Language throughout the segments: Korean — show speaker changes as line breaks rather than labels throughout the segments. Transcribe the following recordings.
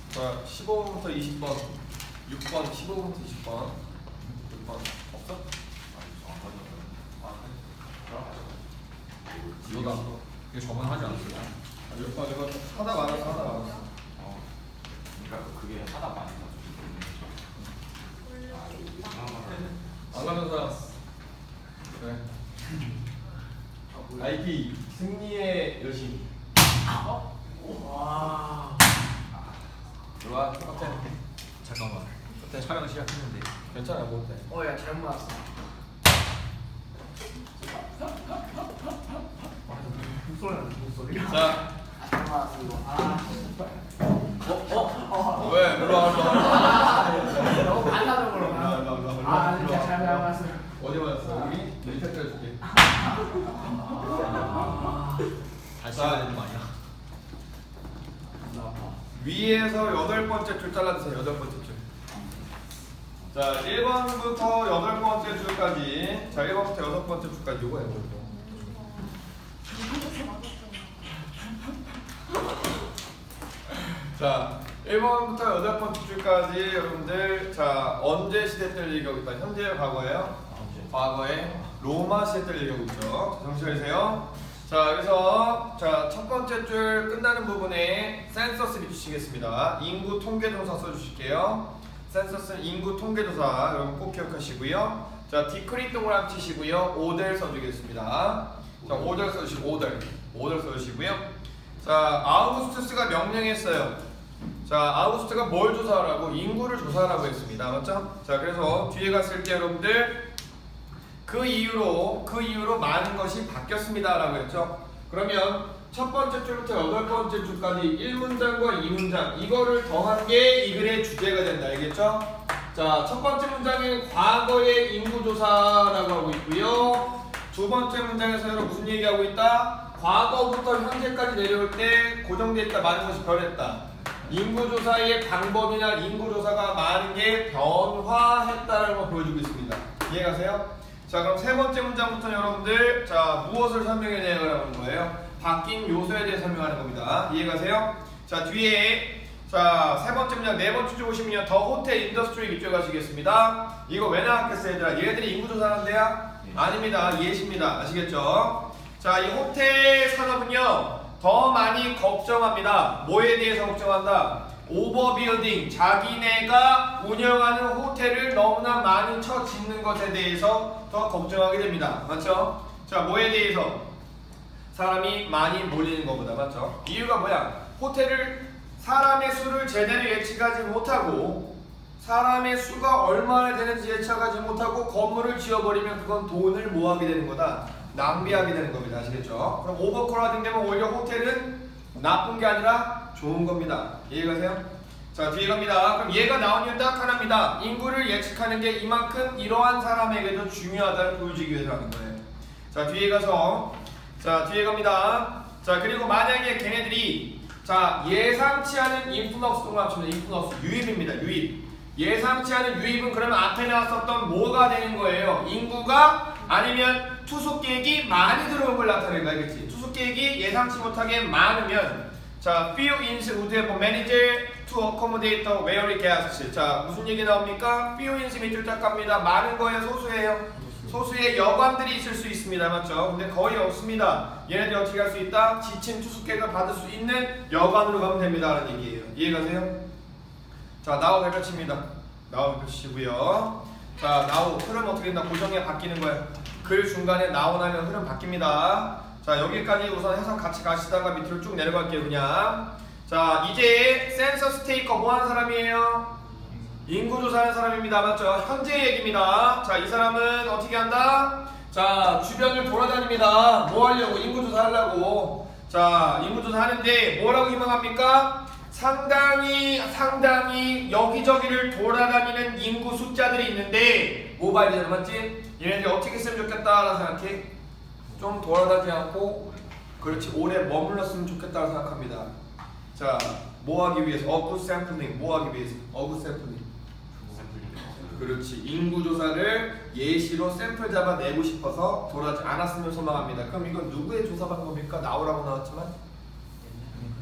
자, 15번부터 20번, 6번, 15번부터 20번, 6번 없어?
이거다. 이거 저번에 하지 않았어요?
6번 이거 하다 말았어.
그러니까 그게 하다 많이
안 하는 사람. 그래. IP 승리의 여신.
와.
들어와. 커튼.
잠깐만.
커튼.
촬영 시작했는데.
괜찮아, 못 돼.
야 잘못 맞았어. 목소리 나는 목소리.
자,
잘못 맞았어 이거.
왜? 일로 와.
너무 반사적으로. 진짜 잘 맞았어.
어디 맞았어? 여기? 밑에 때려줄게.
다시 해야 되는 거 아니야?
위에서 8번째 줄 잘라주세요. 8번째 줄. 자, 1번부터 8번째 줄까지. 자, 1번부터 6번째 줄까지 요거 해보죠. 자, 1번부터 8번째 줄까지 여러분들, 자, 언제 시대 때를 얘기하고 있다? 현재예요, 과거예요? 과거에 로마 시대 때를 얘기하고 있죠. 정신 차리세요. 자, 그래서 자, 첫 번째 줄 끝나는 부분에 센서스 비추시겠습니다. 인구 통계조사 써주실게요. 센서스는 인구 통계조사, 여러분 꼭 기억하시고요. 자, 디크리 동그라미 치시고요. 오더 써주겠습니다. 자, 오더 써주시고, 오더 써주시고요. 자, 아우구스투스가 명령했어요. 자, 아우구스트가 뭘 조사하라고? 인구를 조사하라고 했습니다. 맞죠? 자, 그래서 뒤에 갔을 때 여러분들 그 이후로 많은 것이 바뀌었습니다 라고 했죠. 그러면 첫 번째 줄부터 8번째 줄까지 1문장과 2문장 이거를 더한 게 이 글의 주제가 된다. 알겠죠? 자, 첫 번째 문장에는 과거의 인구조사라고 하고 있고요. 두 번째 문장에서 여러분 무슨 얘기하고 있다? 과거부터 현재까지 내려올 때 고정되어 있다. 많은 것이 변했다. 인구조사의 방법이나 인구조사가 많은 게 변화했다라는 걸 보여주고 있습니다. 이해가세요? 자, 그럼 세 번째 문장부터 여러분들, 자, 무엇을 설명해내라는 거예요? 바뀐 요소에 대해 설명하는 겁니다. 이해가세요? 자, 뒤에, 자, 세 번째 문장, 네 번째 줄 보시면요. 더 호텔 인더스트리 밑줄 가시겠습니다. 이거 왜 나왔겠어요, 얘들아? 얘들이 인구조사하는 데야? 아닙니다. 예시입니다. 아시겠죠? 자, 이 호텔 산업은요, 더 많이 걱정합니다. 뭐에 대해서 걱정한다? 오버빌딩, 자기네가 운영하는 호텔을 너무나 많이 쳐 짓는 것에 대해서 더 걱정하게 됩니다. 맞죠? 자, 뭐에 대해서? 사람이 많이 몰리는 것보다. 맞죠? 이유가 뭐야? 호텔을 사람의 수를 제대로 예측하지 못하고 사람의 수가 얼마나 되는지 예측하지 못하고 건물을 지어버리면 그건 돈을 뭐하게 되는 거다? 낭비하게 되는 겁니다. 아시겠죠? 그럼 오버크라우딩 되면 오히려 호텔은 나쁜 게 아니라 좋은 겁니다. 이해가세요? 자, 뒤에 갑니다. 그럼 얘가 나온 이유는 딱 하나입니다. 인구를 예측하는 게 이만큼 이러한 사람에게도 중요하다를 보여주기 위해서 하는 거예요. 자, 뒤에 가서 자, 뒤에 갑니다. 자, 그리고 만약에 걔네들이 자, 예상치 않은 인플럭스 동그라미 인플럭스 유입입니다. 유입. 예상치 않은 유입은 그러면 앞에 나왔었던 뭐가 되는 거예요? 인구가 아니면 투숙객이 많이 들어온 걸 나타내는 거 알겠지? 투숙객이 예상치 못하게 많으면 자, few inns would have managed to accommodate the weary guests. 자, 무슨 얘기 나옵니까? few inns 밑줄 딱 갑니다. 많은 거예요? 소수예요? 소수의 여관들이 있을 수 있습니다. 맞죠? 근데 거의 없습니다. 얘네들이 어떻게 할 수 있다? 지친 투숙객을 받을 수 있는 여관으로 가면 됩니다. 라는 얘기예요. 이해가세요? 자, 나우 발표칩니다. 나우 발표치고요. 자, 나우 흐름 어떻게 된다? 고정에 바뀌는 거예요. 글 중간에 나우 나면 흐름 바뀝니다. 자, 여기까지 우선 해석 같이 가시다가 밑으로 쭉 내려갈게요. 그냥. 자, 이제 센서스 테이커 뭐 하는 사람이에요? 인구조사하는 사람입니다. 맞죠? 현재 얘기입니다. 자, 이 사람은 어떻게 한다? 자, 주변을 돌아다닙니다. 뭐 하려고? 인구조사 하려고. 자, 인구조사 하는데 뭐라고 희망합니까? 상당히 여기저기를 돌아다니는 인구 숫자들이 있는데 뭐 봐야 되나 맞지? 얘네들이 어떻게 했으면 좋겠다라고 생각해? 좀 돌아다니지 않고 그렇지 오래 머물렀으면 좋겠다고 생각합니다. 자, 뭐 하기 위해서? 어굿 샘플링. 뭐 하기 위해서? 어굿 샘플링. 그렇지. 인구조사를 예시로 샘플 잡아내고 싶어서 돌아지 않았으면 소망합니다. 그럼 이건 누구의 조사 방법일까? 나오라고 나왔지만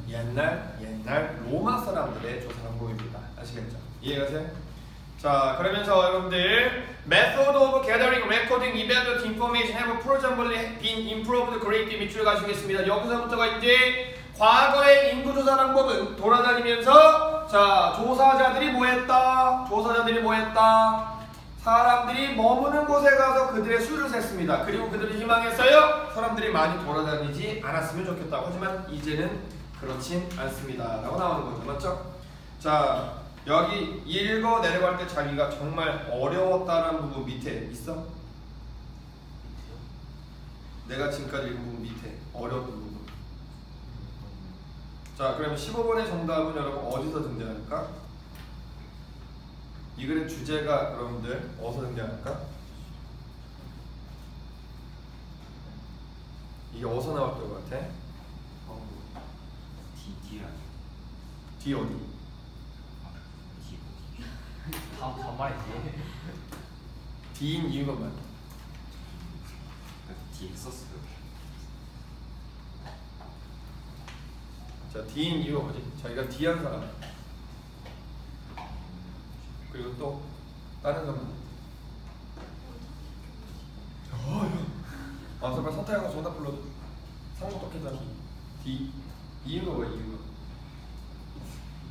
옛날 로마 사람들의 조사 방법입니다. 아시겠죠? 이해가세요? 자, 그러면서 여러분들 Method of gathering, recording, evaluate information have presumably been improved greatly 밑줄 가시겠습니다. 여기서부터가 이제 과거의 인구조사 방법은 돌아다니면서 자, 조사자들이 뭐했다? 사람들이 머무는 곳에 가서 그들의 수를 셌습니다. 그리고 그들이 희망했어요. 사람들이 많이 돌아다니지 않았으면 좋겠다고. 하지만 이제는 그렇진 않습니다. 라고 나오는 거죠. 맞죠? 자, 여기 읽어 내려갈 때 자기가 정말 어려웠다는 부분 밑에 있어? 내가 지금까지 읽은 부분 밑에 어려웠던 부분. 자, 그러면 15번의 정답은 여러분 어디서 등장할까? 이 글의 주제가 여러분들 어디서 등장할까? 이게 어디서 나왔던 것 같아?
D랑
D 어디?
다음 말이지.
D인 이유가 뭐야?
D 썼어요.
자, D인 이유가 뭐지? 자기가 D한 사람. 그리고 또 다른 사람. 아, 정말 선택하고 정답 불러도 상호 똑같잖아. D. 이유가 뭐야? 이유가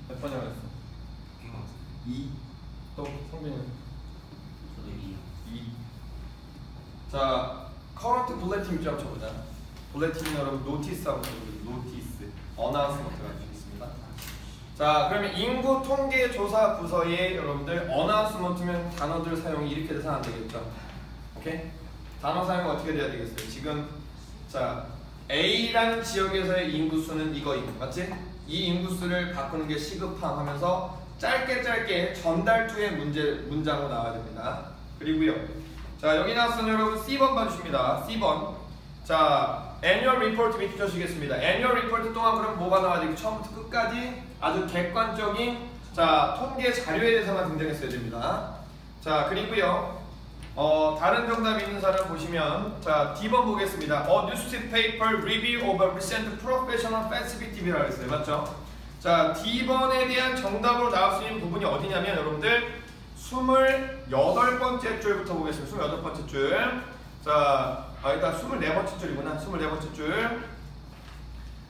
몇 번이라고 했어? 2. 또 성빈이는?
저도 2.
자, current bulletin 좀 쳐보자. bulletin 여러분 노티스하고 노티스, 어나운스먼트가 있습니다. 자, 그러면 인구 통계 조사 부서에 여러분들 어나운스먼트면 단어들 사용이 이렇게 돼서 안 되겠죠. 오케이? 단어 사용 어떻게 돼야 되겠어요? 지금 자, A라는 지역에서의 인구수는 이거임, 맞지? 이 인구수를 바꾸는 게 시급함 하면서 짧게 전달투의 문장으로 나와야 됩니다. 그리고요, 자, 여기 나왔으면 여러분 C번 봐주십니다. C번. 자, annual report 밑에 주시겠습니다. annual report 동안 그럼 뭐가 나와야 되고 처음부터 끝까지 아주 객관적인 자, 통계 자료에 대해서만 등장했어야 됩니다. 자, 그리고요, 다른 정답 있는 사람 보시면 자, D번 보겠습니다. newspaper review of a recent professional festivity라고 했어요. 맞죠? 자, D번에 대한 정답으로 나올 수 있는 부분이 어디냐면 여러분들 28번째 줄부터 보겠습니다. 28번째 줄. 자, 일단 24번째 줄이구나. 24번째 줄.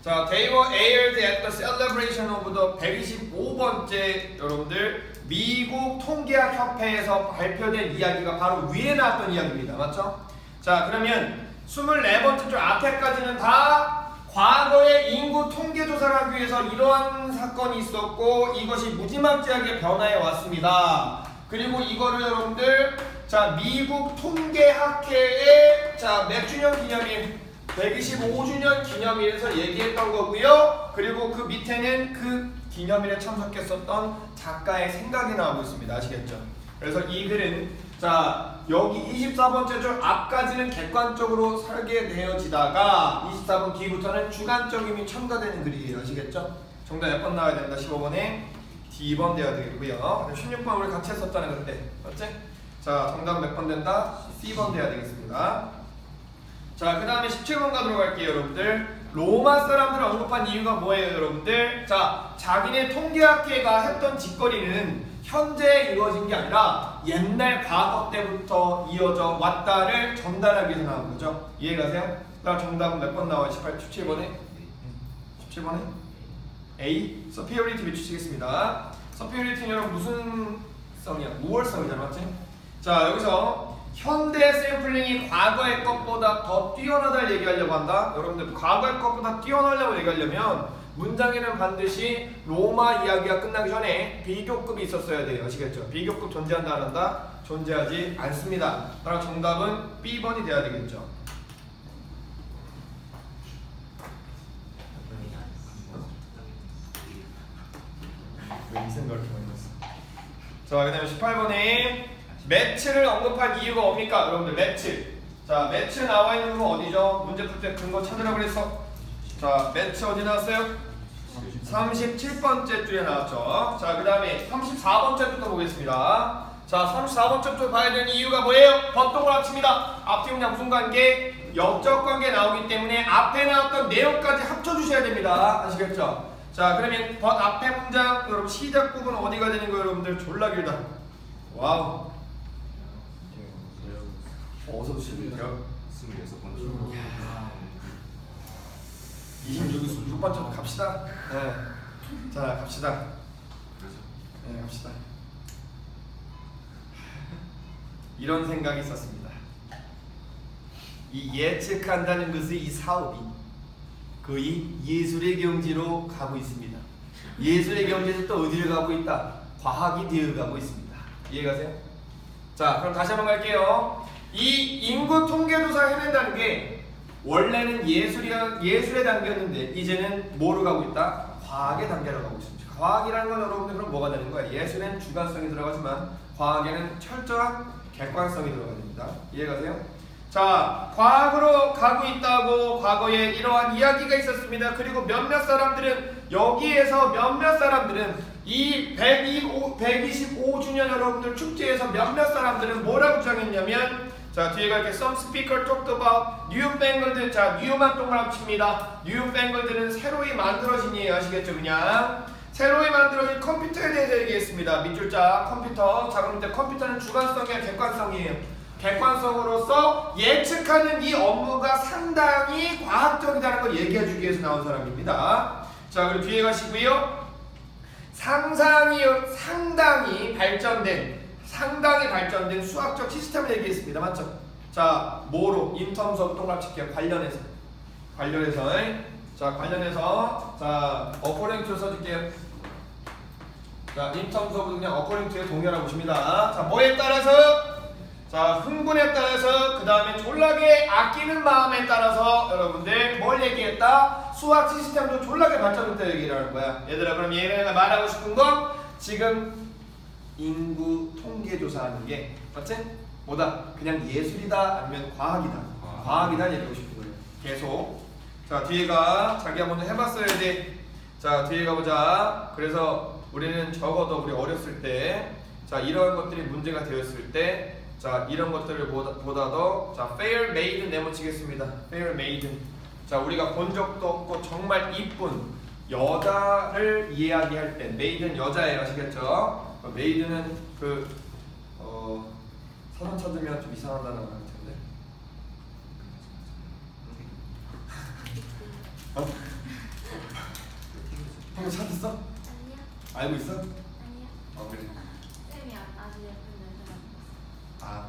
자, they were aired at the celebration of the 125번째 여러분들 미국 통계학 협회에서 발표된 이야기가 바로 위에 나왔던 이야기입니다. 맞죠? 자, 그러면 24번째 줄 앞에까지는 다 과거의 인구 통계 조사를 하기 위해서 이러한 사건이 있었고 이것이 무지막지하게 변화해 왔습니다. 그리고 이거를 여러분들 자, 미국 통계학회의 자, 몇 주년 기념일 125주년 기념일에서 얘기했던 거고요. 그리고 그 밑에는 그 기념일에 참석했었던 작가의 생각이 나오고 있습니다. 아시겠죠? 그래서 이 글은 자, 여기 24번째 줄 앞까지는 객관적으로 설계되어지다가 24번 뒤부터는 주관적임이 첨가되는 글이에요. 아시겠죠? 정답 몇 번 나와야 된다? 15번에 D번 돼야 되겠고요. 16번 우리 같이 했었잖아요. 그때 맞지? 자, 정답 몇 번 된다? C번 돼야 되겠습니다. 자, 그 다음에 17번 가도록 할게요. 여러분들 로마 사람들을 언급한 이유가 뭐예요? 여러분들 자, 자기네 통계학회가 했던 짓거리는 현재 이루어진 게 아니라 옛날 과거 때부터 이어져 왔다를 전달하기 위해서 나온 거죠. 이해가세요? 그다음 정답은 몇 번 나와요? 17번에? 17번에? A. superiority 비추시겠습니다. superiority는 여러분 무슨 성이야? 우월성이잖아, 맞지? 자, 여기서 현대 샘플링이 과거의 것보다 더 뛰어나다를 얘기하려고 한다. 여러분들 과거의 것보다 뛰어나려고 얘기하려면 문장에는 반드시 로마 이야기가 끝나기 전에 비교급이 있었어야 돼요. 아시겠죠? 비교급 존재한다 안 한다? 존재하지 않습니다. 그럼 정답은 B번이 돼야 되겠죠. 왜 이 생각을 이렇게 많이 했어? 자, 그 다음에 18번에 매치를 언급한 이유가 뭡니까? 여러분들 매치. 자, 매치 나와 있는 건 어디죠? 문제 풀 때 근거 찾으라고 그랬어. 자, 매치 어디 나왔어요? 37번째 줄에 나왔죠. 자, 그 다음에 34번째 줄도 보겠습니다. 자, 34번째 줄 봐야 되는 이유가 뭐예요? 법동을 합칩니다. 앞뒤 문장 무슨 관계? 역적 관계 나오기 때문에 앞에 나왔던 내용까지 합쳐주셔야 됩니다. 아시겠죠? 자, 그러면 but 앞에 문장 여러분 시작 부분 어디가 되는 거예요, 여러분들? 졸라 길다. 와우. 어서 오시죠.
26번째.
26번째 갑시다. 네. 자, 갑시다. 네, 갑시다. 이런 생각이 있었습니다. 이 예측한다는 것의 이 사업이 거의 예술의 경지로 가고 있습니다. 예술의 경지에서 또 어디를 가고 있다? 과학이 되어가고 있습니다. 이해가세요? 자, 그럼 다시 한번 갈게요. 이 인구 통계조사 해낸다는 게 원래는 예술의 단계였는데 이제는 뭐로 가고 있다? 과학의 단계로 가고 있습니다. 과학이라는 건 여러분들 그럼 뭐가 되는 거야? 예술엔 주관성이 들어가지만 과학에는 철저한 객관성이 들어가야 됩니다. 이해가세요? 자, 과학으로 가고 있다고 과거에 이러한 이야기가 있었습니다. 그리고 몇몇 사람들은 여기에서 몇몇 사람들은 이 125주년 여러분들 축제에서 몇몇 사람들은 뭐라고 주장했냐면 자, 뒤에 갈게. Some speaker talked about newfangled. 자, new만 동그라미 칩니다. newfangled는 새로이 만들어진이에요. 아시겠죠? 그냥 새로이 만들어진 컴퓨터에 대해서 얘기했습니다. 밑줄자 컴퓨터. 자, 그럼 이제 컴퓨터는 주관성이야, 객관성이에요? 객관성으로서 예측하는 이 업무가 상당히 과학적이라는 걸 얘기해주기 위해서 나온 사람입니다. 자, 그리고 뒤에 가시고요. 상당히 발전된 수학적 시스템을 얘기했습니다. 맞죠? 자, 뭐로? in terms of 동그라미 칠게요. 관련해서. 자, according to 써줄게요. 자, in terms of 그냥 according to에 동의하라고 보십니다. 자, 뭐에 따라서? 자, 흥분에 따라서, 그 다음에 졸라게 아끼는 마음에 따라서 여러분들 뭘 얘기했다? 수학 시스템도 졸라게 발전했다 얘기를 하는 거야. 얘들아, 그럼 얘네가 말하고 싶은 건 지금 인구 통계조사하는 게 맞지? 뭐다? 그냥 예술이다 아니면 과학이다? 과학이다 얘기하고 싶은 거예요. 계속. 자, 뒤에가 자기가 먼저 해봤어야 돼. 자, 뒤에 가보자. 그래서 우리는 적어도 우리 어렸을 때 자, 이런 것들이 문제가 되었을 때 자, 이런 것들을 보다도 자, fair maiden 네모치겠습니다. fair maiden. 자, 우리가 본 적도 없고 정말 이쁜 여자를 이야기할 때 maiden 여자예요. 아시겠죠? maiden은 사전 찾으면 좀 이상한 단어가 나올 텐데. 어? 방금 찾았어?
아니요.
알고 있어?
아니요.
그래.
쌤이 아주 예쁜 여자가
아,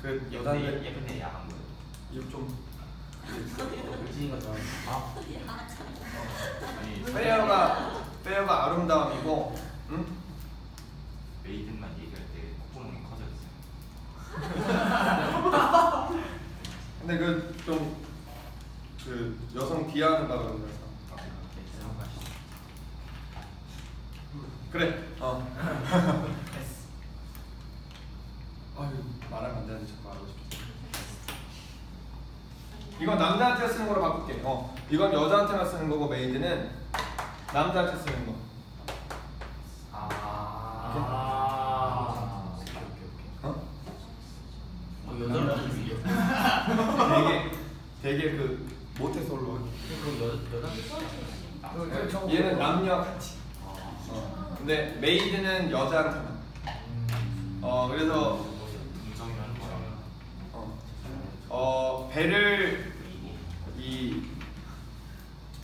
그 여자들
예쁜데 야한 거예요.
이거 좀
의진인 것처럼. 아,
아니
페어가 아름다움이고, 응?
메이든만 얘기할 때 콧구멍이 커져 있어요.
근데 그 여성 비하하는가 그러면서. 그래. 아유, 말하면 안 되는데 자꾸 말하고 싶어. 이건 남자한테 쓰는 거로 바꿀게. 이건 여자한테만 쓰는 거고 메이드는 남자한테 쓰는 거.
여자는
되게 그 모태솔로. 얘는 남녀 같이. 근데 메이드는 여자한테만. 그래서
음성이라는 거랑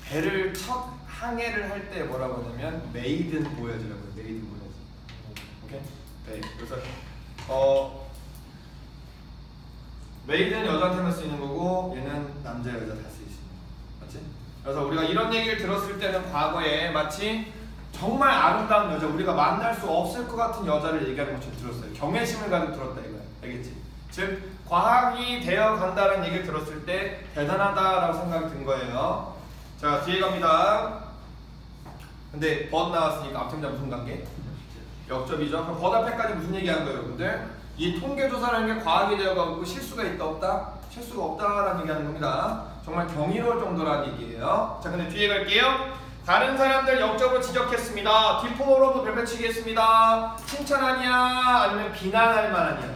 배를 첫 항해를 할 때 뭐라고 하냐면 메이든 보여주라고 해요. 메이든 보여주. 오케이? 네. 그래서 메이드는 여자한테만 쓰이는 거고 얘는 남자 여자 다 쓰이시는 거. 맞지? 그래서 우리가 이런 얘기를 들었을 때는 과거에 마치 정말 아름다운 여자, 우리가 만날 수 없을 것 같은 여자를 얘기하는 것처럼 들었어요. 경외심을 가지고 들었다 이거야. 알겠지? 즉 과학이 되어 간다는 얘기를 들었을 때 대단하다라고 생각이 든 거예요. 자, 뒤에 갑니다. 근데 벗 나왔으니까 앞팀자 무슨 관계? 역접이죠. 그럼 벗 앞에까지 무슨 얘기하는 거예요, 여러분들? 이 통계조사라는 게 과학이 되어가고 실수가 있다 없다? 실수가 없다라는 얘기하는 겁니다. 정말 경이로울 정도라는 얘기예요. 자, 근데 뒤에 갈게요. 다른 사람들 역적으로 지적했습니다. 뒷부모로도 별표치겠습니다. 칭찬하냐 아니면 비난할 만하냐.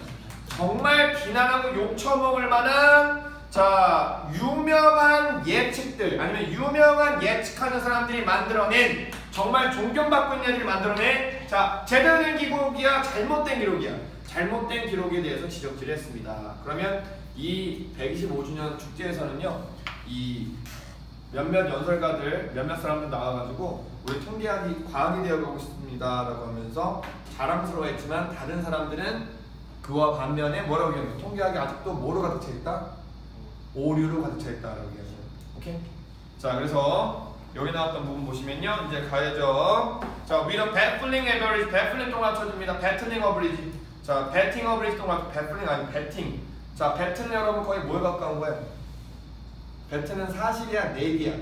정말 비난하고 욕처먹을 만한 자 유명한 예측들 아니면 유명한 예측하는 사람들이 만들어낸 정말 존경받고 있는 애들이 만들어낸 자 제대로 된 기록이야 잘못된 기록이야 잘못된 기록에 대해서 지적질을 했습니다. 그러면 이 125주년 축제에서는요 이 몇몇 연설가들 몇몇 사람들 나와가지고 우리 통계학이 과학이 되어가고 싶습니다 라고 하면서 자랑스러워했지만 다른 사람들은 그와 반면에 뭐라고 얘기해요? 통계학이 아직도 뭐로 가득 차있다? 오류로 가득 차있다라고 얘기하죠. 오케이? 자 그래서 여기 나왔던 부분 보시면요 이제 가야죠. 자 with a baffling average baffling 동그라미 쳐줍니다. battling average 자 betting average 동그라미 baffling 아니 betting 자 배트는 여러분 거의 뭐에 가까운 거예요? 배트는 사실이야 내기야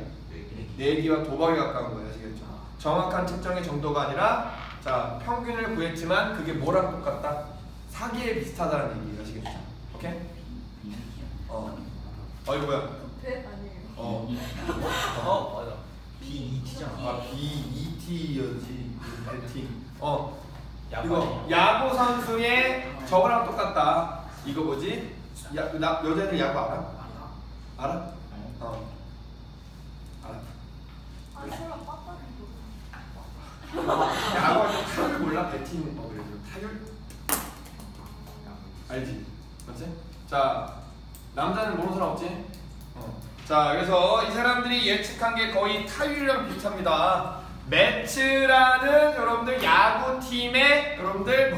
내기와 도박에 가까운 거예요. 아시겠죠? 정확한 측정의 정도가 아니라 자 평균을 구했지만 그게 뭐랑 똑같다? 사기에 비슷하다는 얘기예요. 아시겠죠? 오케이? 이거 뭐야?
배 아니에요.
맞아. B2T잖아.
B2T였지 배팅.
야구
이거 야구 선수의 저거랑 똑같다. 이거 뭐지? 여자들 야구 알아? 알아? 알아.
아 설마 빠빠는
야구할 때 타율 몰라? 배팅 그래도 타율 알지? 맞지? 자 남자는 모르는 사람 없지? 자 그래서 이 사람들이 예측한 게 거의 타율이랑 비슷합니다. 매츠라는 여러분들 야구팀의 여러분들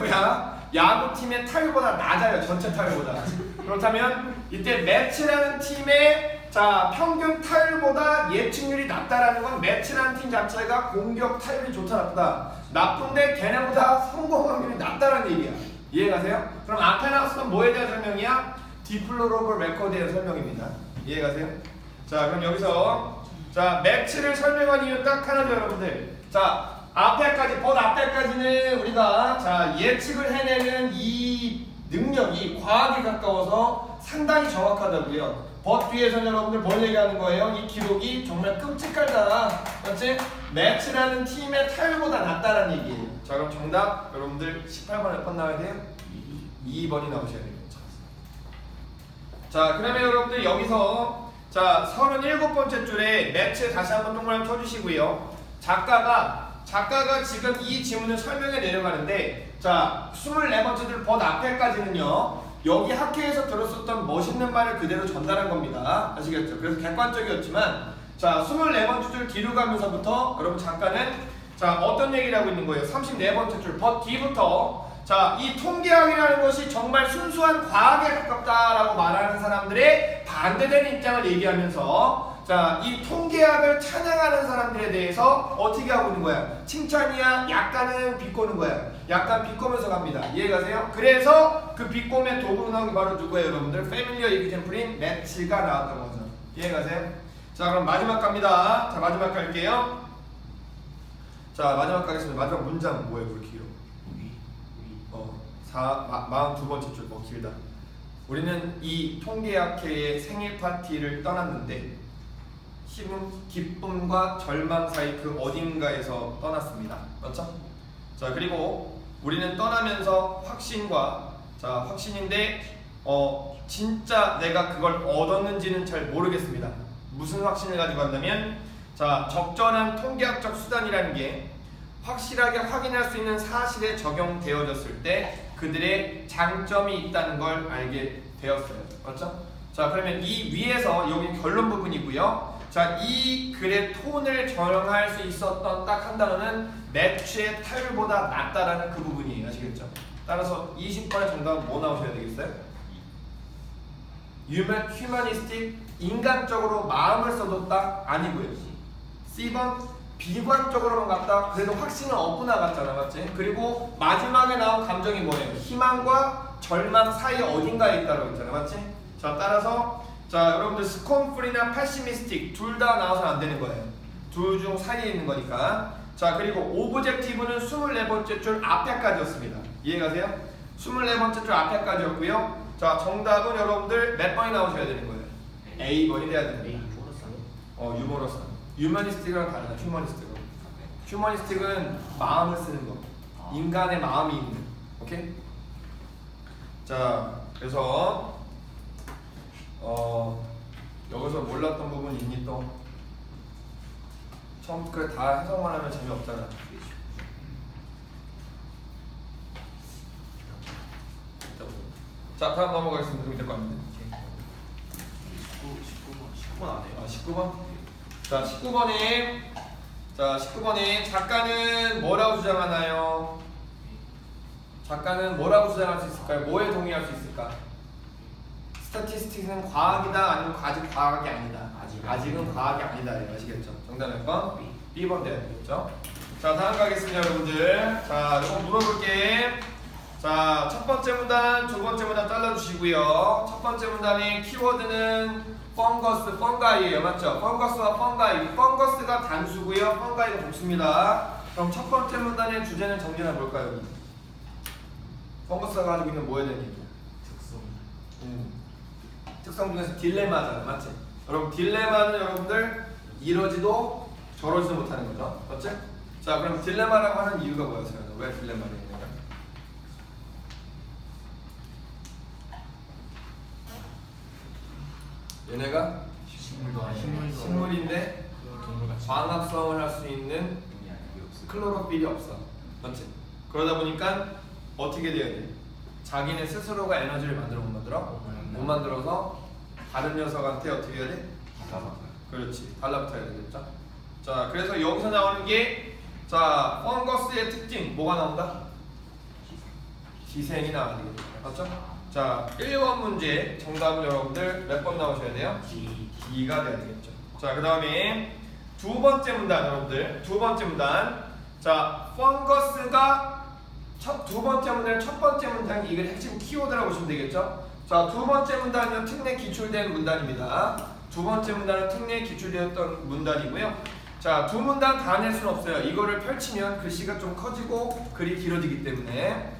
야구팀의 타율보다 낮아요. 전체 타율보다. 그렇다면 이때 매츠라는 팀의 자 평균 타율보다 예측률이 낮다라는 건 매츠라는 팀 자체가 공격 타율이 좋다 나쁘다 나쁜데 걔네보다 성공 확률이 낮다라는 얘기야. 이해가세요? 그럼 앞에 나왔던 뭐에 대한 설명이야? 디플로러블 레코드에 대한 설명입니다. 이해가세요? 자 그럼 여기서 자 매치를 설명한 이유 딱 하나죠 여러분들. 자 앞에까지 앞에까지는 우리가 자 예측을 해내는 이 능력이 과학에 가까워서 상당히 정확하다고요. 뒤에서는 여러분들 뭘 얘기하는 거예요? 이 기록이 정말 끔찍하다. 맞지? 매치라는 팀의 타율보다 낫다라는 얘기예요. 자 그럼 정답 여러분들 18번 몇 번 나와야 돼요? 2번이 나오셔야 돼요. 자 그러면 여러분들 여기서 자 37번째 줄에 매치 다시 한번 동그라미 쳐주시고요. 작가가 지금 이 지문을 설명해 내려가는데 자 24번째 줄 앞에까지는요 여기 학회에서 들었었던 멋있는 말을 그대로 전달한 겁니다. 아시겠죠? 그래서 객관적이었지만 자 24번째 줄 뒤로 가면서부터 여러분 작가는 자 어떤 얘기를 하고 있는 거예요? 34번째 줄 뒤부터 자 이 통계학이라는 것이 정말 순수한 과학에 가깝다라고 말하는 사람들의 반대되는 입장을 얘기하면서 자 이 통계학을 찬양하는 사람들에 대해서 어떻게 하고 있는 거야? 칭찬이야? 약간은 비꼬는 거야. 약간 비꼬면서 갑니다. 이해가세요? 그래서 그 비꼬면 도구로 나온 게 바로 누구예요 여러분들? 패밀리어 이그젠플인 매치가 나왔던 거죠. 이해가세요? 자 그럼 마지막 갑니다. 자 마지막 갈게요. 자 마지막 가겠습니다. 마지막 문장 뭐예요? 그렇게 길어? 42번째 줄 길다. 우리는 이 통계학회의 생일 파티를 떠났는데 기쁨과 절망 사이 그 어딘가에서 떠났습니다. 맞죠? 자 그리고 우리는 떠나면서 확신인데 진짜 내가 그걸 얻었는지는 잘 모르겠습니다. 무슨 확신을 가지고 간다면 자 적절한 통계학적 수단이라는 게 확실하게 확인할 수 있는 사실에 적용되어졌을 때 그들의 장점이 있다는 걸 알게 되었어요. 맞죠? 자 그러면 이 위에서 여기 결론 부분이고요. 자 이 글의 톤을 정할 수 있었던 딱 한 단어는 매치의 타율보다 낫다라는 그 부분이에요. 아시겠죠? 따라서 20번의 정답은 뭐 나오셔야 되겠어요? 휴머니스틱 인간적으로 마음을 써뒀다? 아니고요. C번 비관적으로만 갔다? 그래도 확신은 얻고 나갔잖아. 맞지? 그리고 마지막에 나온 감정이 뭐예요? 희망과 절망 사이 어딘가에 있다고 했잖아. 맞지? 자 따라서 자 여러분들 스콘풀이나 패시미스틱 둘 다 나와서는 안 되는 거예요. 둘 중 사이에 있는 거니까. 자 그리고 오브젝티브는 24번째 줄 앞에까지였습니다. 이해가세요? 24번째 줄 앞에까지였고요. 자 정답은 여러분들 몇 번이 나오셔야 되는 거예요? A번이 돼야 됩니다. 유머러스. 휴머니스틱이랑 다르다. 휴머니스틱은 마음을 쓰는 거. 인간의 마음이 있는. 오케이? 자 그래서 여기서 몰랐던 부분 있니 또? 처음부터 다 해석만 하면 재미없잖아. 자, 다음 넘어가겠습니다. 그럼 될것 같은데.
19번 안 해요.
아, 19번? 자, 19번이 작가는 뭐라고 주장하나요? 작가는 뭐라고 주장할 수 있을까요? 뭐에 동의할 수 있을까? 스태티스틱스는 과학이다 아니면 아직 과학이 아니다. 아직은 과학이 아니다. 아시겠죠? 정답 몇 번? B번 돼야 되겠죠? 자, 다음 가겠습니다, 여러분들. 자, 이거 물어볼게. 자, 첫 번째 문단, 두 번째 문단 잘라주시고요. 첫 번째 문단의 키워드는 펑거스, 펑가이예요. 맞죠? 펑거스와 펑가이. 펑거스가 단수고요. 펑가이가 복수입니다. 그럼 첫 번째 문단의 주제는 정리해 볼까요? 펑거스가 가지고 있는 뭐에 대한 얘기야? 특성 중에서 딜레마잖아. 맞지? 여러분, 딜레마는 여러분들 이러지도 저러지도 못하는 거죠. 맞지? 자, 그럼 딜레마라고 하는 이유가 뭐였어요? 왜 딜레마를 했는가? 얘네가 식물인데 광합성을 할 수 있는 클로로필이 없어. 맞지? 그러다 보니까 어떻게 돼야 돼? 자기네 스스로가 에너지를 만들어 못 만들어? 못 만들어서 다른 녀석한테 어떻게 해야 돼? 그렇지. 달라붙어야 되겠죠? 자, 그래서 여기서 나오는 게 자, 펑거스의 특징 뭐가 나온다? 기생이 나와야 되겠죠. 맞죠? 자, 1번 문제 정답은 여러분들 몇 번 나오셔야 돼요? D가 돼야 되겠죠. 자, 그 다음에 두 번째 문단 여러분들 두 번째 문단. 자, 펑거스가 두 번째 문단의 첫 번째 문장이 이걸 핵심 키워드라고 보시면 되겠죠. 자, 두 번째 문단은 특례 기출된 문단입니다. 두 번째 문단은 특례 기출되었던 문단이고요. 자, 두 문단 다 낼 수는 없어요. 이거를 펼치면 글씨가 좀 커지고 글이 길어지기 때문에.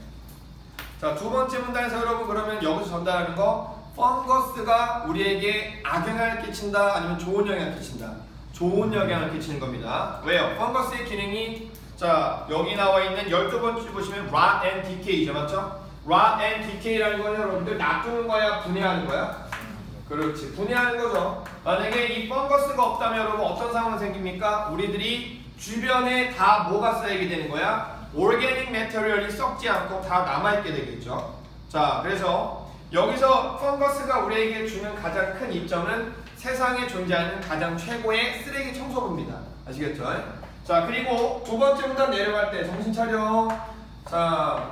자, 두 번째 문단에서 여러분 그러면 여기서 전달하는 거 펑거스가 우리에게 악영향을 끼친다 아니면 좋은 영향을 끼친다? 좋은 영향을 끼치는 겁니다. 왜요? 펑거스의 기능이 자, 여기 나와 있는 12번째 보시면 rot and decay죠. 맞죠? rot and decay라는 건 여러분들 놔두는 거야? 분해하는 거야? 그렇지. 분해하는 거죠. 만약에 이 펑거스가 없다면 여러분 어떤 상황이 생깁니까? 우리들이 주변에 다 뭐가 쌓이게 되는 거야? 오르게닉 매터리얼이 썩지 않고 다 남아있게 되겠죠. 자, 그래서 여기서 펑거스가 우리에게 주는 가장 큰 이점은 세상에 존재하는 가장 최고의 쓰레기 청소부입니다. 아시겠죠? 자, 그리고 두 번째 문단 내려갈 때 정신 차려. 자,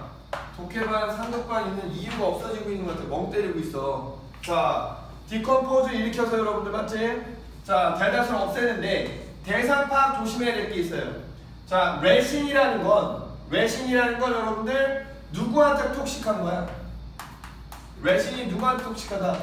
독해반, 상급반 있는 이유가 없어지고 있는 것 같아. 멍 때리고 있어. 자, 디컴포즈 일으켜서 여러분들 맞지? 자, 대다수를 없애는데 대상 파악 조심해야 될 게 있어요. 자, 레신이라는 건 여러분들 누구한테 톡식한 거야? 레신이 누구한테 톡식하다?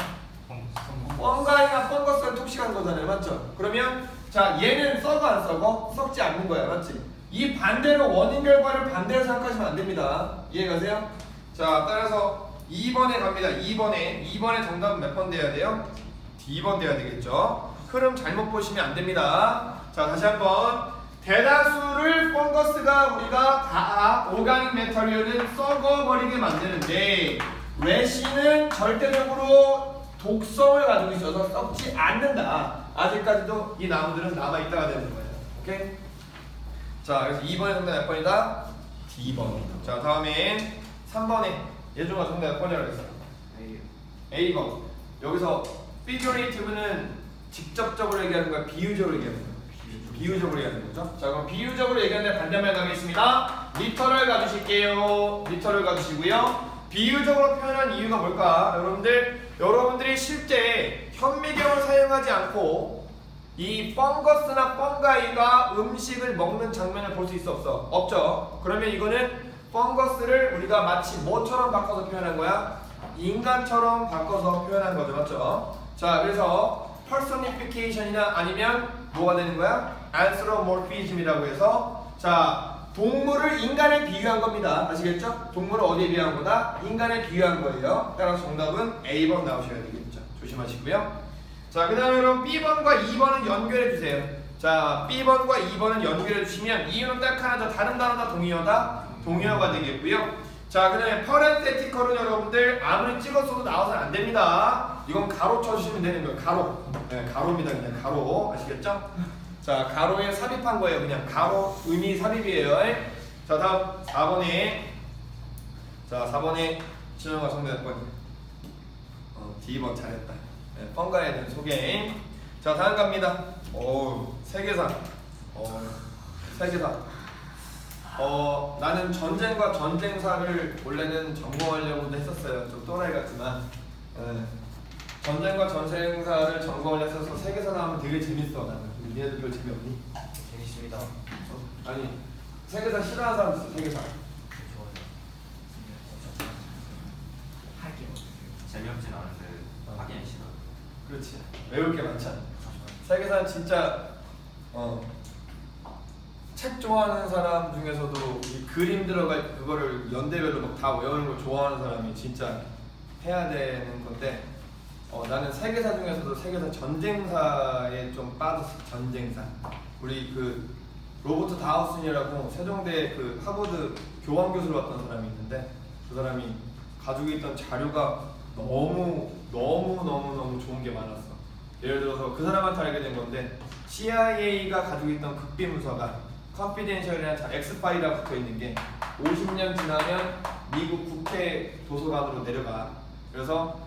펑가이나 펑거스가 톡식한 거잖아요. 맞죠? 그러면 자, 얘는 썩어 안 썩어? 썩지 않는 거야. 맞지? 이 반대로 원인 결과를 반대로 생각하시면 안 됩니다. 이해가세요? 자, 따라서 2번에 갑니다. 2번에 정답은 몇 번 돼야 돼요? D번 돼야 되겠죠? 흐름 잘못 보시면 안 됩니다. 자, 다시 한번 대다수를 펑거스가 우리가 다 오가닉 매터리얼은 썩어버리게 만드는데 레신은 절대적으로 독성을 가지고 있어서 썩지 않는다. 아직까지도 이 나무들은 남아있다가 되는 거예요. 오케이? 자, 그래서 2번의 정답 몇 번이다? D번입니다. 자, 다음에 3번에 예중아 정답 몇 번이라고 했어? A번. 여기서 figurative는 직접적으로 얘기하는 거야? 비유적으로 얘기하는 거야? 비유적으로 얘기하는 거죠? 자, 그럼 비유적으로 얘기하는데 반대말 가겠습니다. 리터럴 가주실게요. 리터럴 가주시고요. 비유적으로 표현한 이유가 뭘까? 여러분들이 실제 현미경을 사용하지 않고 이 펑거스나 펑가이가 음식을 먹는 장면을 볼 수 있어 없어? 없죠? 그러면 이거는 펑거스를 우리가 마치 뭐처럼 바꿔서 표현한 거야? 인간처럼 바꿔서 표현한 거죠. 맞죠? 자, 그래서 personification이나 아니면 뭐가 되는 거야? anthropomorphism이라고 해서 자, 동물을 인간에 비유한 겁니다. 아시겠죠? 동물을 어디에 비유한 거다? 인간에 비유한 거예요. 따라서 정답은 A번 나오셔야 되겠죠. 조심하시고요. 자, 그 다음에 그럼 B번과 2번은 연결해 주세요. 자, B번과 2번은 연결해 주시면 이유는 딱 하나 더. 다른 단어다 동의어다? 동의어가 되겠고요. 자, 그다음에 퍼렌테티컬은 여러분들 아무리 찍었어도 나와서는 안 됩니다. 이건 가로 쳐주시면 되는 거예요. 가로. 네, 가로입니다. 그냥 가로. 아시겠죠? 자, 가로에 삽입한 거예요. 그냥 가로 의미 삽입이에요. 자, 다음 4번에. 자, 4번에 진영아 성대 몇 번? D번 잘했다. 네, 펑가에 대한 소개. 자, 다음 갑니다. 세계사. 세계사. 나는 전쟁과 전쟁사를 원래는 전공하려고도 했었어요. 좀 또라이 같지만. 전쟁과 전쟁사를 전공을 했어서 세계사 나오면 되게 재밌어. 나는. 니네들 별 재미없니?
재밌습니다.
아니, 세계사 싫어하는 사람 있어. 세계사.
좋아요. 할게요.
재미없진 않은데 하기는 싫어.
그렇지. 외울 게 많잖아. 세계사는 진짜 책 좋아하는 사람 중에서도 이 그림 들어갈 그거를 연대별로 막 다 외우는 걸 좋아하는 사람이 진짜 해야 되는 건데 나는 세계사 중에서도 세계사 전쟁사에 좀 빠졌어. 전쟁사. 우리 그 로버트 다우슨이라고 세종대 그 하버드 교환 교수로 왔던 사람이 있는데 그 사람이 가지고 있던 자료가 너무 좋은 게 많았어. 예를 들어서 그 사람한테 알게 된 건데 CIA가 가지고 있던 극비 문서가 컨피덴셜이라는 X파일이라고 붙어 있는 게 50년 지나면 미국 국회 도서관으로 내려가. 그래서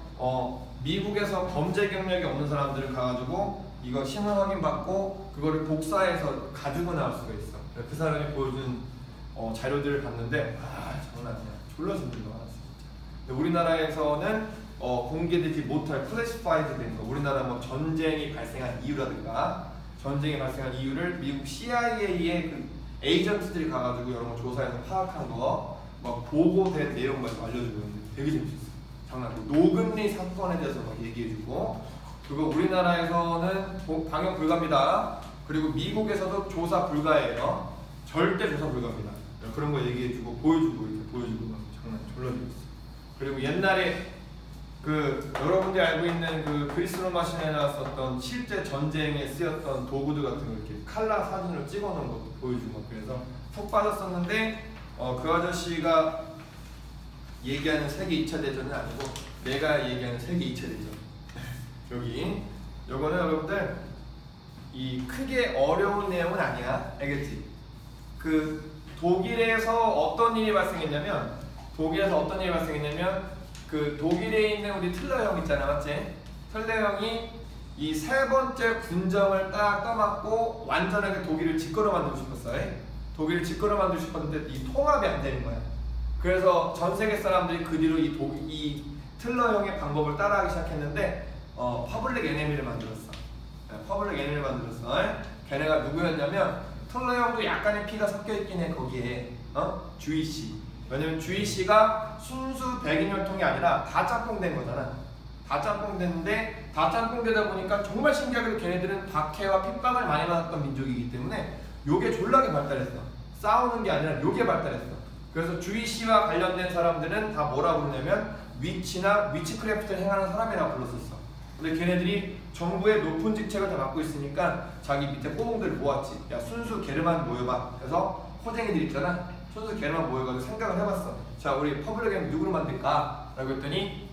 미국에서 범죄 경력이 없는 사람들을 가가지고 이거 신원 확인 받고 그거를 복사해서 가지고 나올 수가 있어. 그 사람이 보여준 자료들을 봤는데 장난 아니야. 졸라 재밌는 거 많았어 진짜. 근데 우리나라에서는 공개되지 못할 클래시파이드 된 거. 우리나라 뭐 전쟁이 발생한 이유라든가 전쟁이 발생한 이유를 미국 CIA의 그 에이전트들이 가가지고 여러 거 조사해서 파악한 거 막 보고된 내용 가지고 알려주고 있는데 되게 재밌었어. 장난 아니고 노금리 사건에 대해서 막 얘기해주고 그거 우리나라에서는 방영 불가입니다. 그리고 미국에서도 조사 불가예요. 절대 조사 불가입니다. 그런 거 얘기해주고 보여주고 이렇게 보여주고 막 장난 졸라 재밌어. 그리고 옛날에 그 여러분들이 알고 있는 그 그리스 로마 신화에 나왔었던 실제 전쟁에 쓰였던 도구들 같은 거 이렇게 칼라 사진으로 찍어놓은 것도 보여주고 그래서 푹 빠졌었는데 그 아저씨가 얘기하는 세계 2차 대전은 아니고 내가 얘기하는 세계 2차 대전. 여기 요거는 여러분들 이 크게 어려운 내용은 아니야. 알겠지? 그 독일에서 어떤 일이 발생했냐면 그 독일에 있는 우리 틀러 형 있잖아, 맞지? 틀러 형이 이 세 번째 군정을 딱 떠맡고 완전하게 독일을 짓걸어 만들고 싶었어요. 독일을 짓걸어 만들고 싶었는데 이 통합이 안 되는 거야. 그래서 전 세계 사람들이 그 뒤로 이 틀러 형의 방법을 따라하기 시작했는데 퍼블릭 에네미를 만들었어. 퍼블릭 에네미를 만들었어. 걔네가 누구였냐면 틀러 형도 약간의 피가 섞여 있긴 해 거기에. 주이 씨. 왜냐면 주이 씨가 순수 백인 혈통이 아니라 다 짬뽕된 거잖아. 다 짬뽕됐는데 다 짬뽕되다 보니까 정말 신기하게도 걔네들은 박해와 핍박을 많이 받았던 민족이기 때문에 요게 졸라게 발달했어. 싸우는 게 아니라 요게 발달했어. 그래서 주이 씨와 관련된 사람들은 다 뭐라고 부르냐면 위치나 위치크래프트를 행하는 사람이라고 불렀었어. 근데 걔네들이 정부의 높은 직책을 다 맡고 있으니까 자기 밑에 꼬봉들을 모았지. 야 순수 게르만 모여봐. 그래서 호쟁이들 있잖아. 순수 게르만 모여가지고 생각을 해봤어. 자 우리 퍼블릭에는 누구를 만들까? 라고 했더니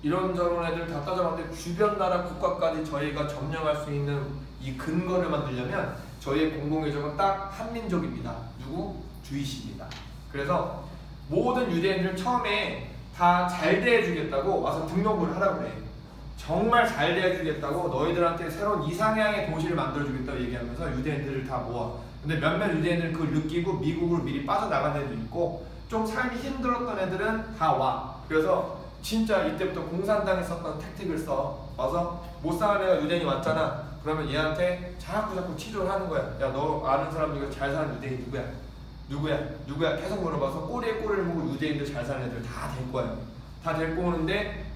이런저런 애들 다 따져봤는데 주변 나라 국가까지 저희가 점령할 수 있는 이 근거를 만들려면 저희의 공공의적은 딱 한 민족입니다. 누구? 주이시입니다. 그래서 모든 유대인들 처음에 다 잘 대해주겠다고 와서 등록을 하라고 그래. 정말 잘 대해주겠다고 너희들한테 새로운 이상향의 도시를 만들어주겠다고 얘기하면서 유대인들을 다 모아. 근데 몇몇 유대인들은 그걸 느끼고 미국으로 미리 빠져나간 애도 있고 좀 삶이 힘들었던 애들은 다 와. 그래서 진짜 이때부터 공산당이 썼던 택틱을 써. 와서 못 사는 애가 유대인이 왔잖아. 그러면 얘한테 자꾸 치료를 하는 거야. 야 너 아는 사람 중에 잘 사는 유대인 누구야? 계속 물어봐서 꼬리에 꼬리를 물고 유대인들 잘 사는 애들 다 데리고 와요. 다 데리고 오는데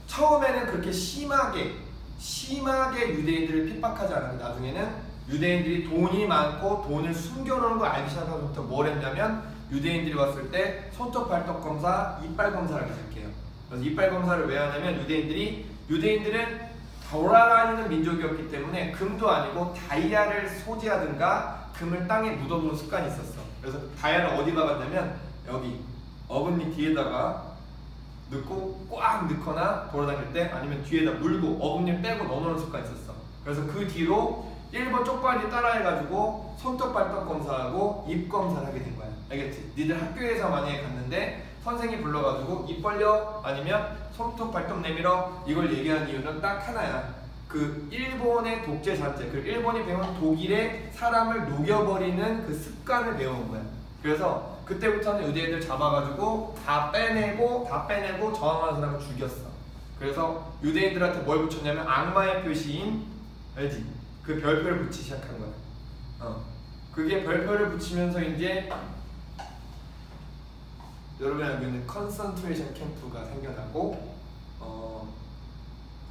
처음에는 그렇게 심하게 유대인들을 핍박하지 않았는데 나중에는 유대인들이 돈이 많고 돈을 숨겨놓은 걸 알기 시작하면부터 뭘 했냐면 유대인들이 왔을 때 손톱 발톱 검사, 이빨 검사를 하기 시작해요. 그래서 이빨 검사를 왜 하냐면 유대인들은 돌아다니는 민족이었기 때문에 금도 아니고 다이아를 소지하든가 금을 땅에 묻어두는 습관이 있었어. 그래서 다이아를 어디 박았냐면 여기 어금니 뒤에다가 넣고 꽉 넣거나 돌아다닐 때 아니면 뒤에다 물고 어금니 빼고 넣어놓는 습관이 있었어. 그래서 그 뒤로 1번 쪽발이 따라해가지고 손톱 발톱 검사하고 입 검사를 하게 된 거야. 알겠지? 니들 학교에서 만약에 갔는데 선생이 불러가지고 입 벌려 아니면 손톱 발톱 내밀어 이걸 얘기하는 이유는 딱 하나야. 그 일본의 독재 잔재, 그 일본이 배운 독일의 사람을 녹여버리는 그 습관을 배우는 거야. 그래서 그때부터는 의대인들 잡아가지고 다 빼내고 저항하는 사람을 죽였어. 그래서 유대인들한테 뭘 붙였냐면 악마의 표시인, 알지? 그 별표를 붙이기 시작한 거야. 그게 별표를 붙이면서 이제 여러분이 알고 있는 컨센트레이션 캠프가 생겨나고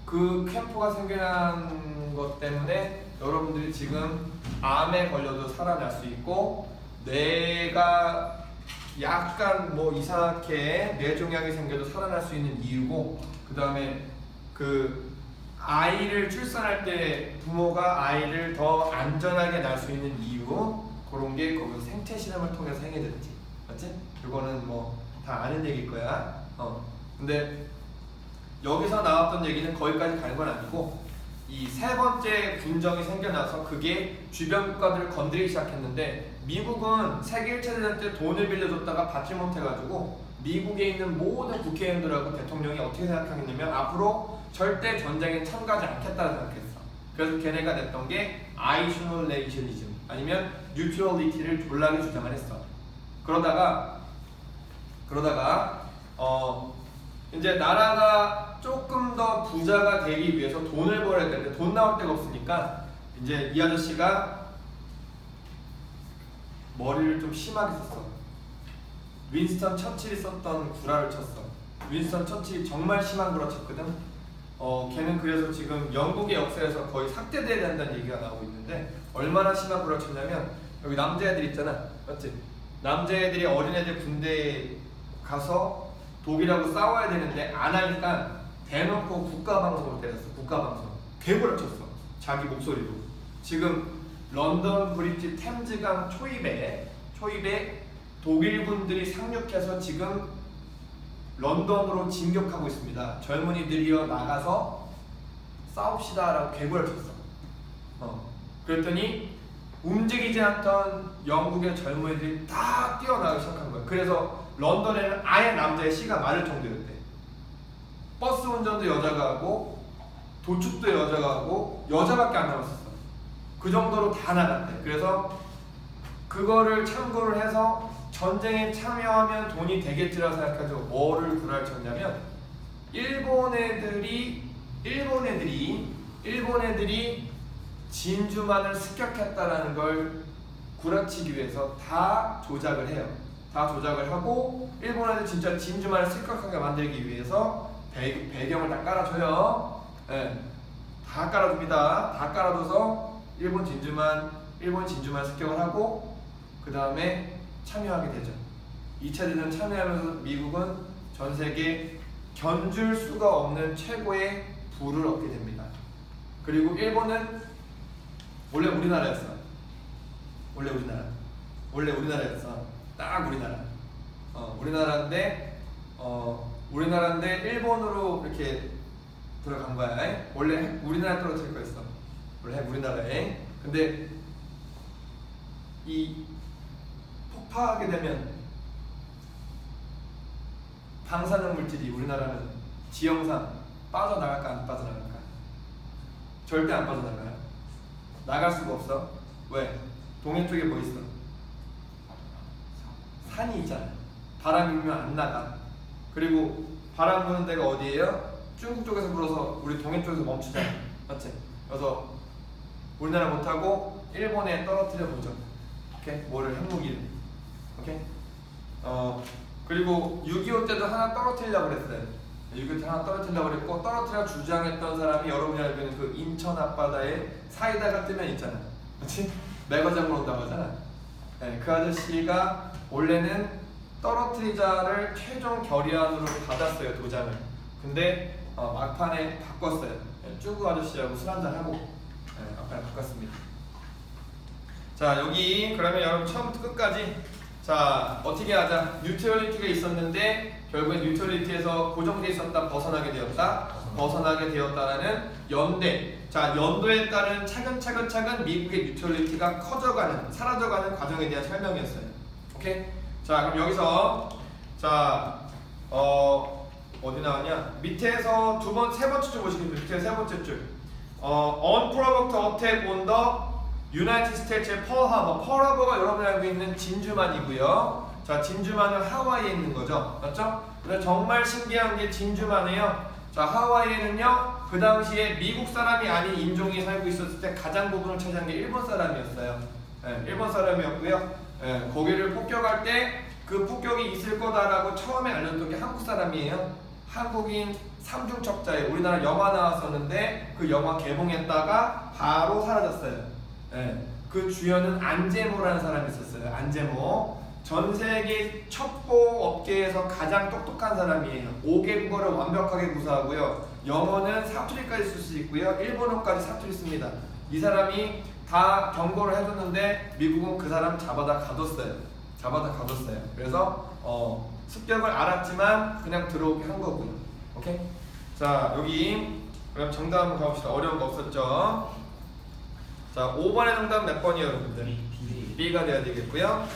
그 캠프가 생겨난 것 때문에 여러분들이 지금 암에 걸려도 살아날 수 있고 뇌가 약간 뭐 이상하게 뇌종양이 생겨도 살아날 수 있는 이유고, 그 다음에 그 아이를 출산할 때 부모가 아이를 더 안전하게 낳을 수 있는 이유, 그런 게 거기서 생체 실험을 통해서 행해졌지. 맞지? 그거는 뭐 다 아는 얘기일 거야. 근데 여기서 나왔던 얘기는 거기까지 가는 건 아니고, 이 세 번째 군정이 생겨나서 그게 주변 국가들을 건드리기 시작했는데, 미국은 세계 1차 대전 때 돈을 빌려줬다가 받지 못해가지고 미국에 있는 모든 국회의원들하고 대통령이 어떻게 생각하겠냐면 앞으로 절대 전쟁에 참가하지 않겠다고 생각했어. 그래서 걔네가 냈던 게 아이소레이셔니즘 아니면 뉴트럴리티를 졸라게 주장을 했어. 그러다가 이제 나라가 조금 더 부자가 되기 위해서 돈을 벌어야 되는데 돈 나올 데가 없으니까 이제 이 아저씨가 머리를 좀 심하게 썼어. 윈스턴 처칠이 썼던 구라를 쳤어. 윈스턴 처칠이 정말 심한 구라 쳤거든. 걔는 그래서 지금 영국의 역사에서 거의 삭제돼야 된다는 얘기가 나오고 있는데, 얼마나 심한 구라 쳤냐면, 여기 남자애들 있잖아, 맞지? 남자애들이 어린애들 군대에 가서 독일하고 싸워야 되는데 안 하니까 대놓고 국가방송을 때렸어. 국가방송 개구라 쳤어. 자기 목소리로. 지금 런던 브리지 템즈강 초입에 독일군들이 상륙해서 지금 런던으로 진격하고 있습니다. 젊은이들이여 나가서 싸웁시다 라고 개구라를 쳤어. 그랬더니 움직이지 않던 영국의 젊은이들이 다 뛰어나가기 시작한 거야. 그래서 런던에는 아예 남자의 시가 많을 정도였대. 버스 운전도 여자가 하고 도축도 여자가 하고 여자밖에 안 남았었어. 그 정도로 다 나갔대. 그래서 그거를 참고를 해서 전쟁에 참여하면 돈이 되겠지라고 생각해서 뭐를 구라를 쳤냐면, 일본 애들이 진주만을 습격했다라는 걸 구라치기 위해서 다 조작을 해요. 다 조작을 하고 일본 애들 진짜 진주만을 습격하게 만들기 위해서 배경을 다 깔아줘요. 네. 다 깔아줍니다. 다 깔아줘서 일본 진주만 습격을 하고 그 다음에 참여하게 되죠. 2차 대전 참여하면서 미국은 전 세계 견줄 수가 없는 최고의 부를 얻게 됩니다. 그리고 일본은 원래 우리나라였어. 원래 우리나라였어. 딱 우리나라. 우리나라인데 일본으로 이렇게 들어간 거야. 원래 우리나라에 떨어질 거였어. 원래 우리나라에. 근데 이 폭파하게 되면 방사능 물질이 우리나라는 지형상 빠져나갈까 안 빠져나갈까? 절대 안 빠져나가요. 나갈 수가 없어. 왜? 동해 쪽에 뭐 있어? 산이 있잖아. 바람이 불면 안 나가. 그리고 바람 부는 데가 어디예요? 중국 쪽에서 불어서 우리 동해 쪽에서 멈추잖아. 맞지? 그래서 우리나라 못하고 일본에 떨어뜨려 보죠. 오케이? 뭐를? 핵무기를. 오케이? 그리고 6.25 때도 하나 떨어뜨리려고 그랬어요. 6.25 때 하나 떨어뜨리려고 그랬고, 떨어뜨려 주장했던 사람이 여러분이 알고 있는 그 인천 앞바다에 사이다가 뜨면 있잖아. 그렇지? 매거장으로 온다고 하잖아. 네, 그 아저씨가 원래는 떨어뜨리자를 최종 결의안으로 받았어요, 도장을. 근데 막판에 바꿨어요. 쭈구 아저씨하고 술 한잔 하고 막판에 바꿨습니다. 자 여기 그러면 여러분 처음부터 끝까지 자 어떻게 하자. 뉴트럴리티가 있었는데 결국엔 뉴트럴리티에서 고정돼 있었다 벗어나게 되었다. 벗어나게 되었다라는 연대. 자 연도에 따른 차근차근 미국의 뉴트럴리티가 커져가는 사라져가는 과정에 대한 설명이었어요. 오케이? 자 그럼 여기서 자 어디 나왔냐? 밑에서 세 번째 줄 보시면 밑에 세 번째 줄. Unprovoked attack on the United States의 Pearl Harbor. Pearl Harbor가 여러분이 알고 있는 진주만이고요. 자 진주만은 하와이에 있는 거죠, 맞죠? 근데 정말 신기한 게 진주만이에요. 자 하와이에는요 그 당시에 미국 사람이 아닌 인종이 살고 있었을 때 가장 부분을 차지한 게 일본 사람이었어요. 일본 사람이었고요. 거기를 폭격할 때 그 폭격이 있을 거다라고 처음에 알려줬던 게 한국 사람이에요. 한국인 삼중첩자에 우리나라 영화 나왔었는데 그 영화 개봉했다가 바로 사라졌어요. 그 주연은 안재모라는 사람이 있었어요. 안재모. 전 세계 첩보 업계에서 가장 똑똑한 사람이에요. 5개 국어를 완벽하게 구사하고요. 영어는 사투리까지 쓸 수 있고요. 일본어까지 사투리 씁니다. 이 사람이 다 경고를 해줬는데 미국은 그 사람 잡아다 가뒀어요. 그래서 습격을 알았지만 그냥 들어오게 한 거고요. 오케이? 자 여기 그럼 정답 한번 가봅시다. 어려운 거 없었죠? 자 5번의 정답 몇 번이에요 여러분들? B가 돼야 되겠고요.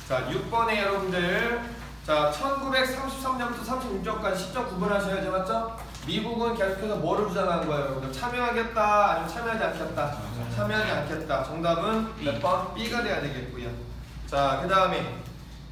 자 6번에 여러분들 자 1933년부터 36년까지 시점 구분하셔야죠, 맞죠? 미국은 계속해서 뭐를 주장하는 거예요 여러분들? 참여하겠다 아니면 참여하지 않겠다? 참여하지 않겠다. 정답은 몇 번? B가 돼야 되겠고요. 자 그 다음에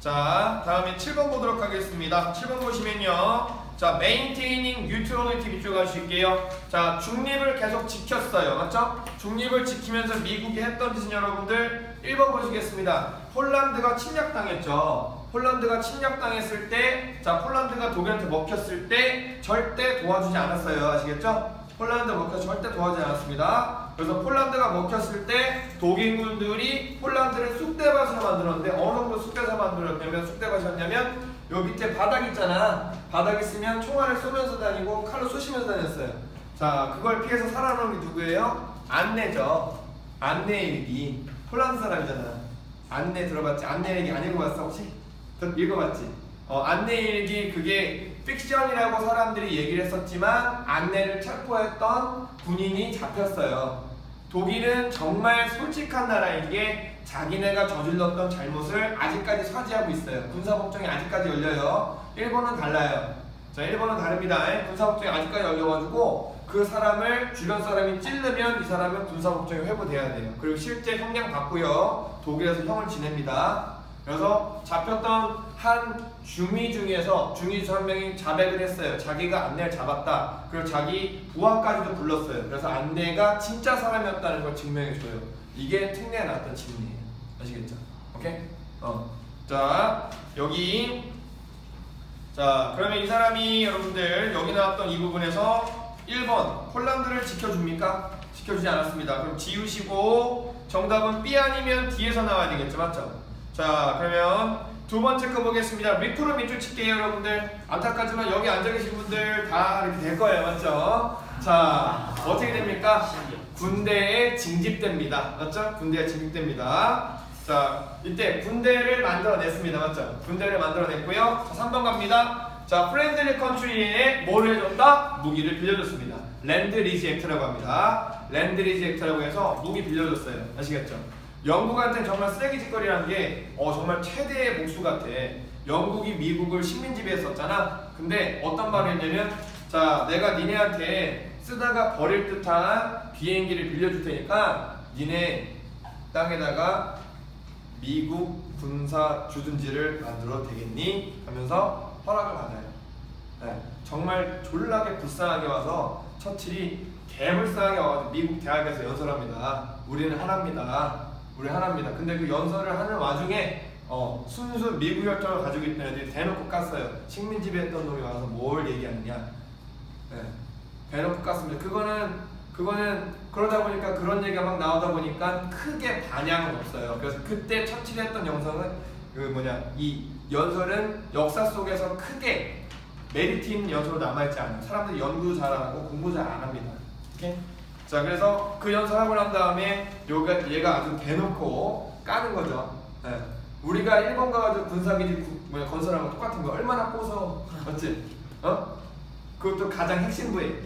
다음에 7번 보도록 하겠습니다. 7번 보시면요 자 maintaining neutrality 밑줄 가실게요. 자 중립을 계속 지켰어요, 맞죠? 중립을 지키면서 미국이 했던 짓은 여러분들 1번 보시겠습니다. 폴란드가 침략당했죠. 폴란드가 침략당했을 때, 자 폴란드가 독일한테 먹혔을 때 절대 도와주지 않았어요. 아시겠죠? 폴란드 먹혀서 절대 도와주지 않았습니다. 그래서 폴란드가 먹혔을 때 독일군들이 폴란드를 쑥대밭으로 만들었는데 어느 정도 쑥대밭을 만들었냐면 쑥대밭이었냐면 요 밑에 바닥 있잖아. 바닥 있으면 총알을 쏘면서 다니고 칼로 쏘시면서 다녔어요. 자 그걸 피해서 살아남은 게 누구예요? 안내죠. 안내일기. 폴란드 사람이잖아. 안내 들어봤지? 안내일기 안 읽어봤어 혹시? 읽어봤지? 안내일기 그게 픽션이라고 사람들이 얘기를 했었지만 안내를 체포했던 군인이 잡혔어요. 독일은 정말 솔직한 나라인 게 자기네가 저질렀던 잘못을 아직까지 사죄하고 있어요. 군사법정이 아직까지 열려요. 일본은 달라요. 자 일본은 다릅니다. 군사법정이 아직까지 열려가지고 그 사람을 주변 사람이 찌르면 이 사람은 군사법정에 회부돼야 돼요. 그리고 실제 형량 받고요. 독일에서 형을 지냅니다. 그래서 잡혔던 한 중위 중에서 한 명이 자백을 했어요. 자기가 안내를 잡았다. 그리고 자기 부하까지도 불렀어요. 그래서 안내가 진짜 사람이었다는 걸 증명해줘요. 이게 특례에 나왔던 진리예요. 아시겠죠? 오케이? 자 여기 자 그러면 이 사람이 여러분들 여기 나왔던 이 부분에서 1번 폴란드를 지켜줍니까? 지켜주지 않았습니다. 그럼 지우시고 정답은 B 아니면 D에서 나와야 되겠죠, 맞죠? 자 그러면 두 번째 거 보겠습니다. 리프로 밑줄 칠게요 여러분들. 안타깝지만 여기 앉아 계신 분들 다 이렇게 될 거예요, 맞죠? 자 어떻게 됩니까? 군대에 징집됩니다, 맞죠? 군대에 징집됩니다. 자 이때 군대를 만들어냈습니다, 맞죠? 군대를 만들어냈고요. 자 3번 갑니다. 자 프렌들리 컨트리에 뭐를 해줬다? 무기를 빌려줬습니다. 랜드 리즈 액트라고 합니다. 랜드 리즈 액트라고 해서 무기 빌려줬어요. 아시겠죠? 영국한테는 정말 쓰레기 짓거리라는 게 정말 최대의 복수 같아. 영국이 미국을 식민 지배했었잖아. 근데 어떤 말을 했냐면 자 내가 니네한테 쓰다가 버릴 듯한 비행기를 빌려줄 테니까 니네 땅에다가 미국 군사 주둔지를 만들어도 되겠니? 하면서 허락을 받아요. 정말 졸라게 불쌍하게 와서 처칠이 개불쌍하게 와서 미국 대학에서 연설합니다. 우리는 하나입니다. 우리 하나입니다. 근데 그 연설을 하는 와중에 순수 미국 혈통을 가지고 있던 애들이 대놓고 깠어요. 식민 지배했던 놈이 와서 뭘 얘기하느냐. 대놓고 깠습니다. 그거는 그러다 보니까 그런 얘기가 막 나오다 보니까 크게 반향은 없어요. 그래서 그때 처칠했던 영상은 이 연설은 역사 속에서 크게 메리트인 연수로 남아있지 않아요. 사람들이 연구 잘하고 공부 잘 안 합니다. 오케이? 자, 그래서 그 연수하고 난 다음에 얘가 아주 대놓고 까는 거죠. 네. 우리가 일본 가가지고 군사기지 건설하는 거 똑같은 거 얼마나 꼬서, 맞지? 그것도 가장 핵심부에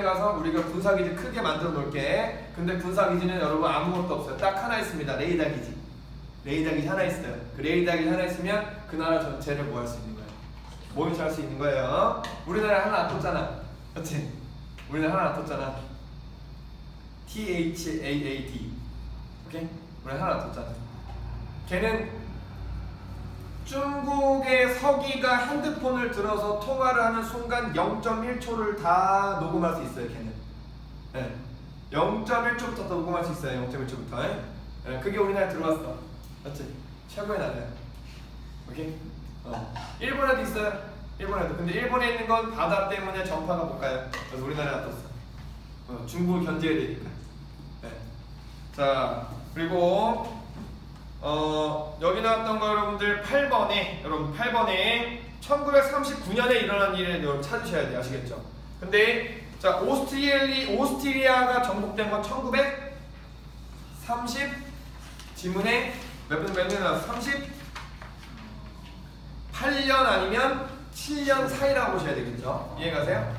가서 우리가 군사기지 크게 만들어 놓을게. 근데 군사기지는 여러분 아무것도 없어요. 딱 하나 있습니다. 레이더 기지 하나 있어요. 그 레이더 기지 하나 있으면 그 나라 전체를 뭐 할 수 있는 거예요? 모니터할 수 있는 거예요. 우리나라 하나 안 떴잖아, 그렇지? 우리나라 하나 안 떴잖아. THAAD, 오케이? 우리 하나 안 떴잖아. 걔는 중국의 서기가 핸드폰을 들어서 통화를 하는 순간 0.1초를 다 녹음할 수 있어요. 걔는. 네. 0.1초부터 녹음할 수 있어요. 0.1초부터. 네. 그게 우리나라에 들어왔어. 맞지? 최고의 나라야. 오케이? 일본에도 있어요. 일본에도. 근데 일본에 있는 건 바다 때문에 전파가 못 가요. 그래서 우리나라에 떴어. 중국을 견제해야 되니까. 네. 자, 그리고 여기 나왔던 거 여러분들 8번에 1939년에 일어난 일을 여러분 찾으셔야 돼요. 아시겠죠? 근데 자, 오스트리아가 정복된 건 1930 지문에 몇 년 나왔어? 38년 아니면 7년 사이라고 보셔야 되겠죠? 이해가세요?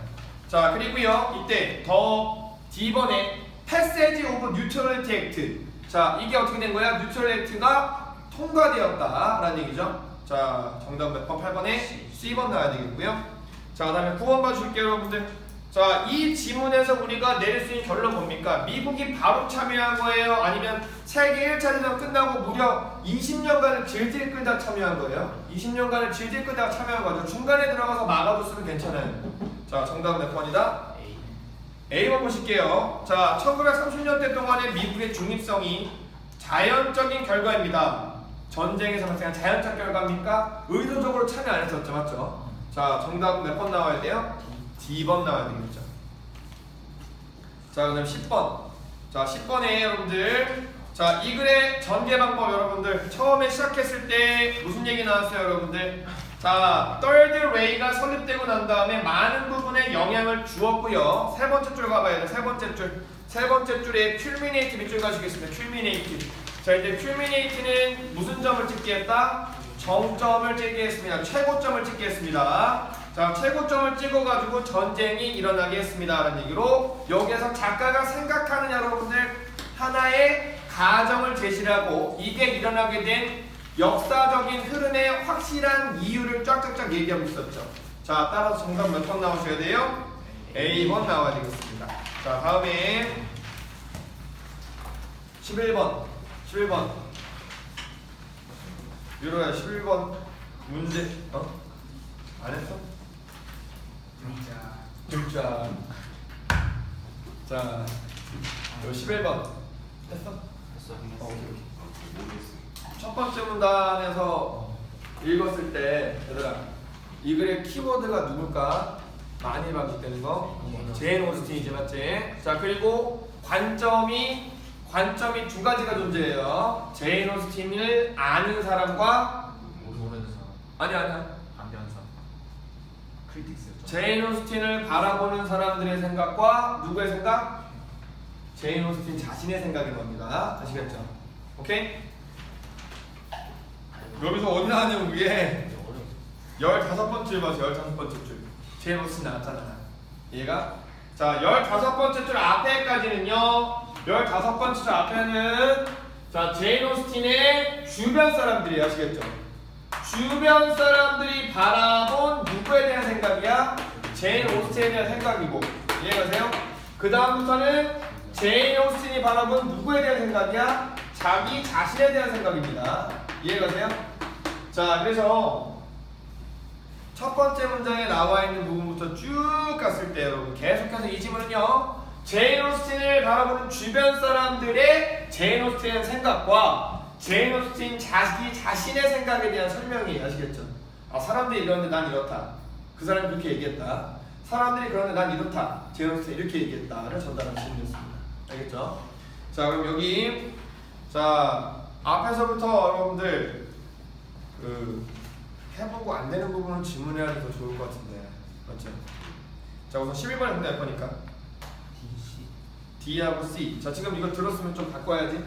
자, 그리고요 이때 더 D번에 Passage of Neutrality Act. 자, 이게 어떻게 된 거야? 뉴트럴 액트가 통과되었다라는 얘기죠. 자, 정답 몇 번? 8번에 C번 나와야 되겠고요. 자, 그 다음에 9번 봐줄게요, 여러분들. 자, 이 지문에서 우리가 내릴 수 있는 결론 뭡니까? 미국이 바로 참여한 거예요? 아니면 세계 1차 대전 끝나고 무려 20년간을 질질 끌다 참여한 거예요? 20년간을 질질 끌다가 참여한 거죠. 중간에 들어가서 막아줬으면 괜찮아요. 자, 정답은 몇 번이다? A번 보실게요. 자, 1930년대 동안의 미국의 중립성이 자연적인 결과입니다. 전쟁에서 발생한 자연적 결과입니까? 의도적으로 참여 안 했었죠, 맞죠? 자, 정답은 몇 번 나와야 돼요? D번 나와야 되겠죠. 자, 그 다음 10번. 자, 10번에 여러분들, 자, 이 글의 전개 방법 여러분들 처음에 시작했을 때 무슨 얘기 나왔어요, 여러분들? 자, third way가 설립되고 난 다음에 많은 부분에 영향을 주었고요. 세 번째 줄 가봐야 돼요. 세 번째 줄에 culminate 밑줄 가시겠습니다. culminate. 자, 이제 culminate는 무슨 점을 찍게 했다? 정점을 찍게 했습니다. 최고점을 찍게 했습니다. 자, 최고점을 찍어가지고 전쟁이 일어나게 했습니다. 라는 얘기로 여기에서 작가가 생각하는 여러분들 하나의 가정을 제시하고 이게 일어나게 된 역사적인 흐름의 확실한 이유를 쫙쫙쫙 얘기하고 있었죠. 자, 따라서 정답 몇 번 나오셔야 돼요? A번 나와야 되겠습니다. 자, 다음에 11번. 유로야, 11번 문제 안 했어? 글자. 자, 11번 했어? 오케이. 첫 번째 문단에서 읽었을 때 얘들아, 이 글의 키워드가 누굴까? 많이 반복되는 거 제인 오스틴이지, 맞지? 자, 그리고 관점이 두 가지가 존재해요. 제인 오스틴을 아는 사람과
모르는 사람.
아니야
반대하는 사람. 크리틱스였죠.
제인 오스틴을 바라보는 사람들의 생각과 누구의 생각? 제인 오스틴 자신의 생각인 겁니다. 아시겠죠? 오케이? 여기서 어디 나왔냐면 위에 15번째 줄 봐서 15번째 줄 제인 오스틴 나왔잖아. 얘가 자, 15번째 줄 앞에까지는요, 15번째 줄 앞에는 자, 제인 오스틴의 주변 사람들이, 아시겠죠? 주변 사람들이 바라본 누구에 대한 생각이야? 제인 오스틴에 대한 생각이고, 이해가세요? 그 다음부터는 제인 오스틴이 바라본 누구에 대한 생각이야? 자기 자신에 대한 생각입니다. 이해가세요? 자, 그래서 첫 번째 문장에 나와 있는 부분부터 쭉 갔을 때 여러분 계속해서 이 지문은요, 제인 오스틴을 바라보는 주변 사람들의 제인 오스틴에 대한 생각과 제인 오스틴 자기 자신의 생각에 대한 설명이에요. 아시겠죠? 아, 사람들이 이러는데 난 이렇다. 그 사람이 그렇게 얘기했다. 사람들이 그러는데 난 이렇다. 제인 오스틴이 이렇게 얘기했다를 전달하는 질문이었습니다. 알겠죠? 자, 그럼 여기 자, 앞에서부터 여러분들 그 해보고 안 되는 부분은 질문해야 더 좋을 것 같은데. 맞죠? 자, 우선 11번에 근데 할 거니까 D하고 C. 자, 지금 이거 들었으면 좀 바꿔야지.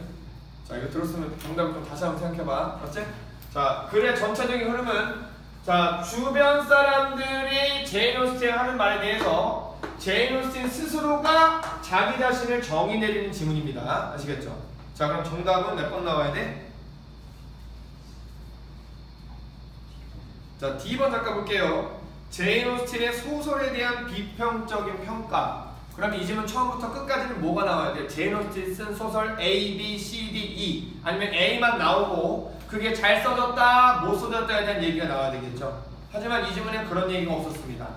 자, 이거 들었으면 정답을 좀 다시 한번 생각해봐. 맞지? 자, 글의 전체적인 흐름은, 자, 주변 사람들이 제인 오스틴 하는 말에 대해서 제인 오스틴 스스로가 자기 자신을 정의 내리는 지문입니다. 아시겠죠? 자, 그럼 정답은 몇 번 나와야 돼? 자, D번 잠깐 볼게요. 제인 오스틴의 소설에 대한 비평적인 평가. 그럼 이 질문 처음부터 끝까지는 뭐가 나와야 돼? 제인 오스틴 쓴 소설 A, B, C, D, E 아니면 A만 나오고 그게 잘 써졌다, 못 써졌다에 대한 얘기가 나와야 되겠죠. 하지만 이 질문엔 그런 얘기가 없었습니다.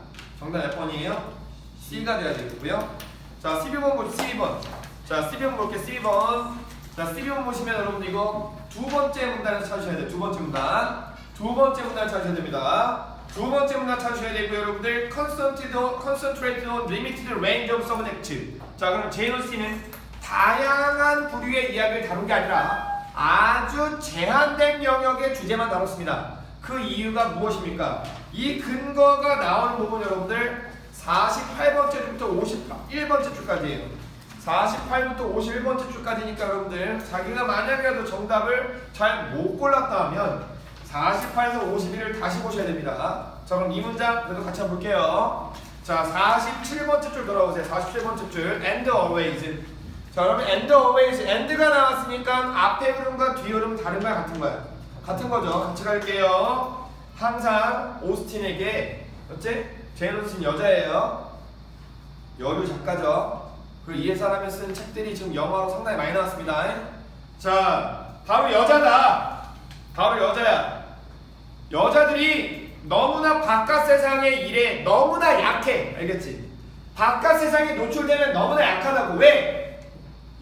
정답 몇 번이에요? C가 돼야 되겠고요. 자, 12번 보죠. 12번. 자, 12번 볼게요. 12번. 자, 12번 보시면 여러분 이거 두 번째 문단에서 찾으셔야 돼요. 두 번째 문단. 두 번째 문단 찾으셔야 됩니다. 두 번째 문단 찾으셔야 되고요. 여러분들 concentrate on limited range of subjects. 자, 그럼 제인 오스틴은 다양한 부류의 이야기를 다룬 게 아니라 아주 제한된 영역의 주제만 다뤘습니다. 그 이유가 무엇입니까? 이 근거가 나오는 부분 여러분들 48번째 줄부터 51번째 줄까지예요. 48부터 51번째 줄까지니까 여러분들 자기가 만약에라도 정답을 잘 못 골랐다 하면 48에서 51을 다시 보셔야 됩니다. 자, 그럼 이 문장 그래도 같이 한번 볼게요. 자, 47번째 줄 돌아오세요. 47번째 줄 and always. 자, 여러분 and always, and가 나왔으니까 앞에 흐름과 뒤 흐름은 다른 거야, 같은 거야? 같은 거죠. 같이 갈게요. 항상 오스틴에게, 어째? 제인 오스틴 여자예요. 여류 작가죠. 그리고 이 사람이 쓴 책들이 지금 영화로 상당히 많이 나왔습니다. 자, 바로 여자다. 바로 여자야. 여자들이 너무나 바깥 세상의 일에 너무나 약해. 알겠지? 바깥 세상에 노출되면 너무나 약하다고. 왜?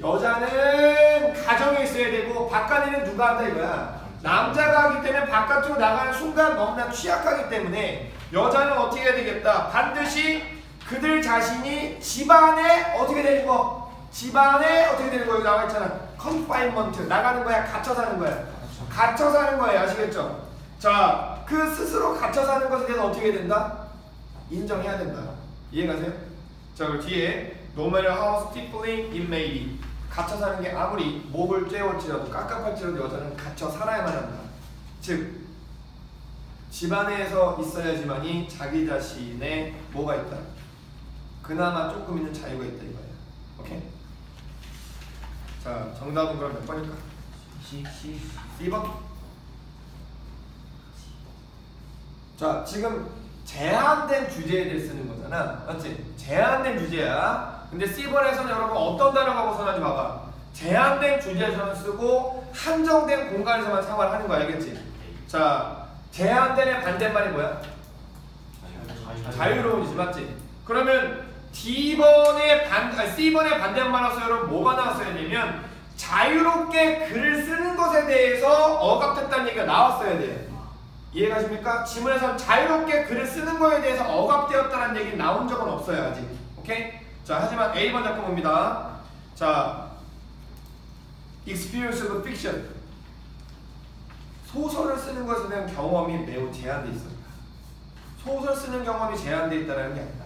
여자는 가정에 있어야 되고 바깥에는 누가 한다 이거야. 남자가 하기 때문에 바깥으로 나가는 순간 너무나 취약하기 때문에 여자는 어떻게 해야 되겠다. 반드시 그들 자신이 집안에 어떻게 되는 거? 집안에 어떻게 되는 거? 여기 나와 있잖아. confinement. 나가는 거야. 갇혀 사는 거야. 갇혀 사는 거예요. 아시겠죠? 자, 그 스스로 갇혀 사는 것에 대해서 어떻게 해야 된다? 인정해야 된다. 이해가세요? 자, 그리고 뒤에 No matter how stifling it may be. 갇혀 사는 게 아무리 목을 쬐올지라도 깝깝할지라도 여자는 갇혀 살아야만 한다. 즉 집안에서 있어야지만이 자기 자신의 뭐가 있다? 그나마 조금 있는 자유가 있다 이거야. 오케이? 자, 정답은 그럼 몇 번일까? C번. 자, 지금 제한된 주제에 대해 쓰는 거잖아. 맞지? 제한된 주제야. 근데 C번에서는 여러분 어떤 단어가 벗어나지 봐봐. 제한된 주제에서는 쓰고 한정된 공간에서만 생활하는 거 알겠지? 자, 제한된의 반대말이 뭐야? 자유로운이지, 맞지? 그러면 C번의 반대말로서 여러분 뭐가 나왔어야 되면 자유롭게 글을 쓰는 것에 대해서 억압됐다는 얘기가 나왔어야 돼. 이해가십니까? 지문에서 자유롭게 글을 쓰는 거에 대해서 억압되었다는 얘기 나온 적은 없어요 아직. 오케이? 자, 하지만 A번 작품 봅니다. 자, experience of fiction. 소설을 쓰는 것에 대한 경험이 매우 제한되어 있습니다. 소설 쓰는 경험이 제한되어 있다는 게 아니라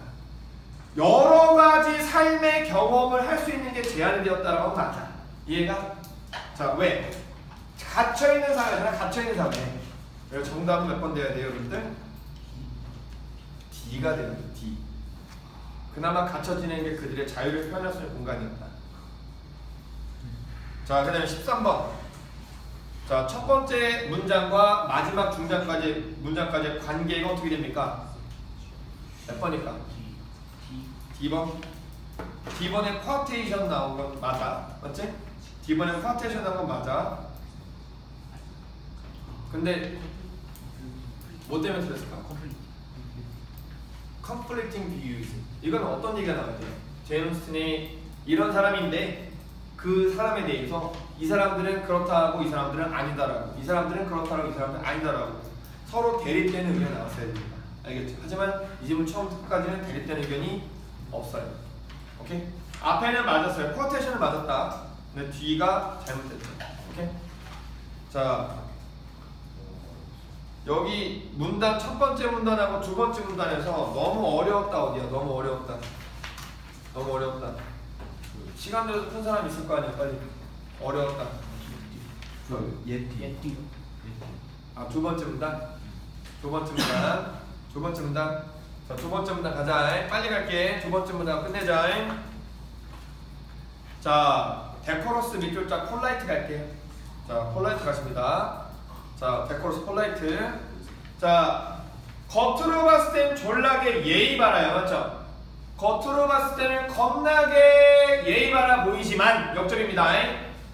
여러 가지 삶의 경험을 할 수 있는 게 제한이 되었다라고 하면 맞아. 이해가? 자, 왜? 갇혀있는 사회잖아. 갇혀있는 사회. 그래서 정답은 몇 번 돼야 돼요, 여러분들? D가 돼야 돼. D. 그나마 갇혀지는 게 그들의 자유를 표현할 수 있는 공간이었다. 자, 그 다음에 13번. 자, 첫 번째 문장과 마지막 문장까지의 관계가 어떻게 됩니까? 몇 번일까? D번. D번에 쿼테이션 나온 건 맞아. 맞지? D번에 쿼테이션 나온 건 맞아. 근데 뭐 때문에 틀렸을까? conflicting views. 이건 어떤 얘기가 나와야 돼요? 제인 오스틴이 이런 사람인데 그 사람에 대해서 이 사람들은 그렇다고 이 사람들은 아니다라고, 이 사람들은 그렇다고 이 사람들은 아니다라고 서로 대립되는 의견이 나왔어야 됩니다. 알겠죠? 하지만 이 질문 처음부터 끝까지는 대립되는 의견이 없어요. 오케이? 앞에는 맞았어요. 쿼테이션은 맞았다. 근데 뒤가 잘못됐죠. 오케이? 자, 여기 문단 첫 번째 문단하고 두 번째 문단에서 너무 어려웠다. 어디야? 너무 어려웠다. 너무 어려웠다. 시간 들어서 푼 사람 있을 거 아니야. 빨리. 어려웠다.
예티.
아, 두 번째 문단. 두 번째 문단. 두 번째 문단. 자, 두 번째 문단 가자. 빨리 갈게. 두 번째 문단 끝내자. 자, 데코러스 밑줄자 폴라이트 갈게요. 자, 폴라이트 가십니다. 자, 데코러스 폴라이트. 자, 겉으로 봤을 땐 졸라게 예의 바라요. 맞죠? 겉으로 봤을 때는 겁나게 예의 바라 보이지만 역적입니다.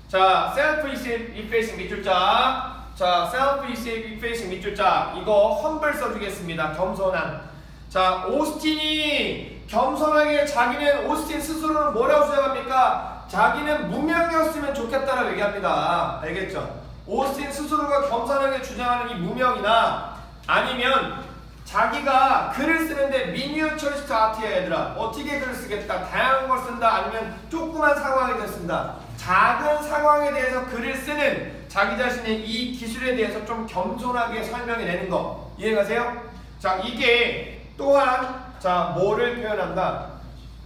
자, self effacing 밑줄자. 자, self effacing 밑줄자. 이거 험블 써주겠습니다. 겸손한. 자, 오스틴이 겸손하게 자기는 오스틴 스스로는 뭐라고 주장합니까? 자기는 무명이었으면 좋겠다라고 얘기합니다. 알겠죠? 오스틴 스스로가 겸손하게 주장하는 이 무명이나 아니면 자기가 글을 쓰는데 미니어처리스트 아트야 얘들아. 어떻게 글을 쓰겠다. 다양한 걸 쓴다. 아니면 조그만 상황에 대해서 쓴다. 작은 상황에 대해서 글을 쓰는 자기 자신의 이 기술에 대해서 좀 겸손하게 설명해 내는 거. 이해가세요? 자, 이게 또한 자 뭐를 표현한다?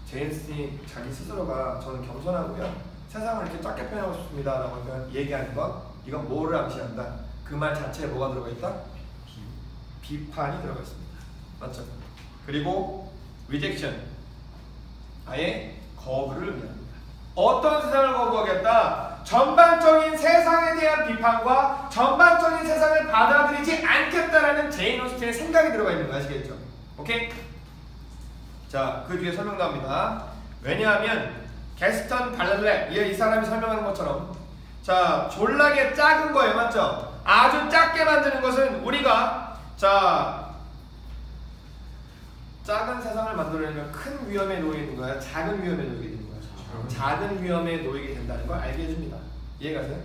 제인스님 자기 스스로가 저는 겸손하고요. 세상을 이렇게 작게 표현하고 싶습니다. 라고 얘기하는 것. 이건 뭐를 암시한다? 그 말 자체에 뭐가 들어가 있다? 비판이 들어가 있습니다. 맞죠? 그리고 rejection. 아예 거부를 의미합니다. 어떤 세상을 거부하겠다? 전반적인 세상에 대한 비판과 전반적인 세상을 받아들이지 않겠다라는 제인 오스틴의 생각이 들어가 있는 거 아시겠죠? 오케이? 자, 그 뒤에 설명 나옵니다. 왜냐하면 게스턴 발레 이 사람이 설명하는 것처럼 자, 졸라게 작은 거예요. 맞죠? 아주 작게 만드는 것은 우리가 자 작은 세상을 만들어내면 큰 위험에 놓이게 되는 거야? 작은 위험에 놓이게 되는 거야? 작은 위험에 놓이게 된다는 걸 알게 해줍니다. 이해가세요?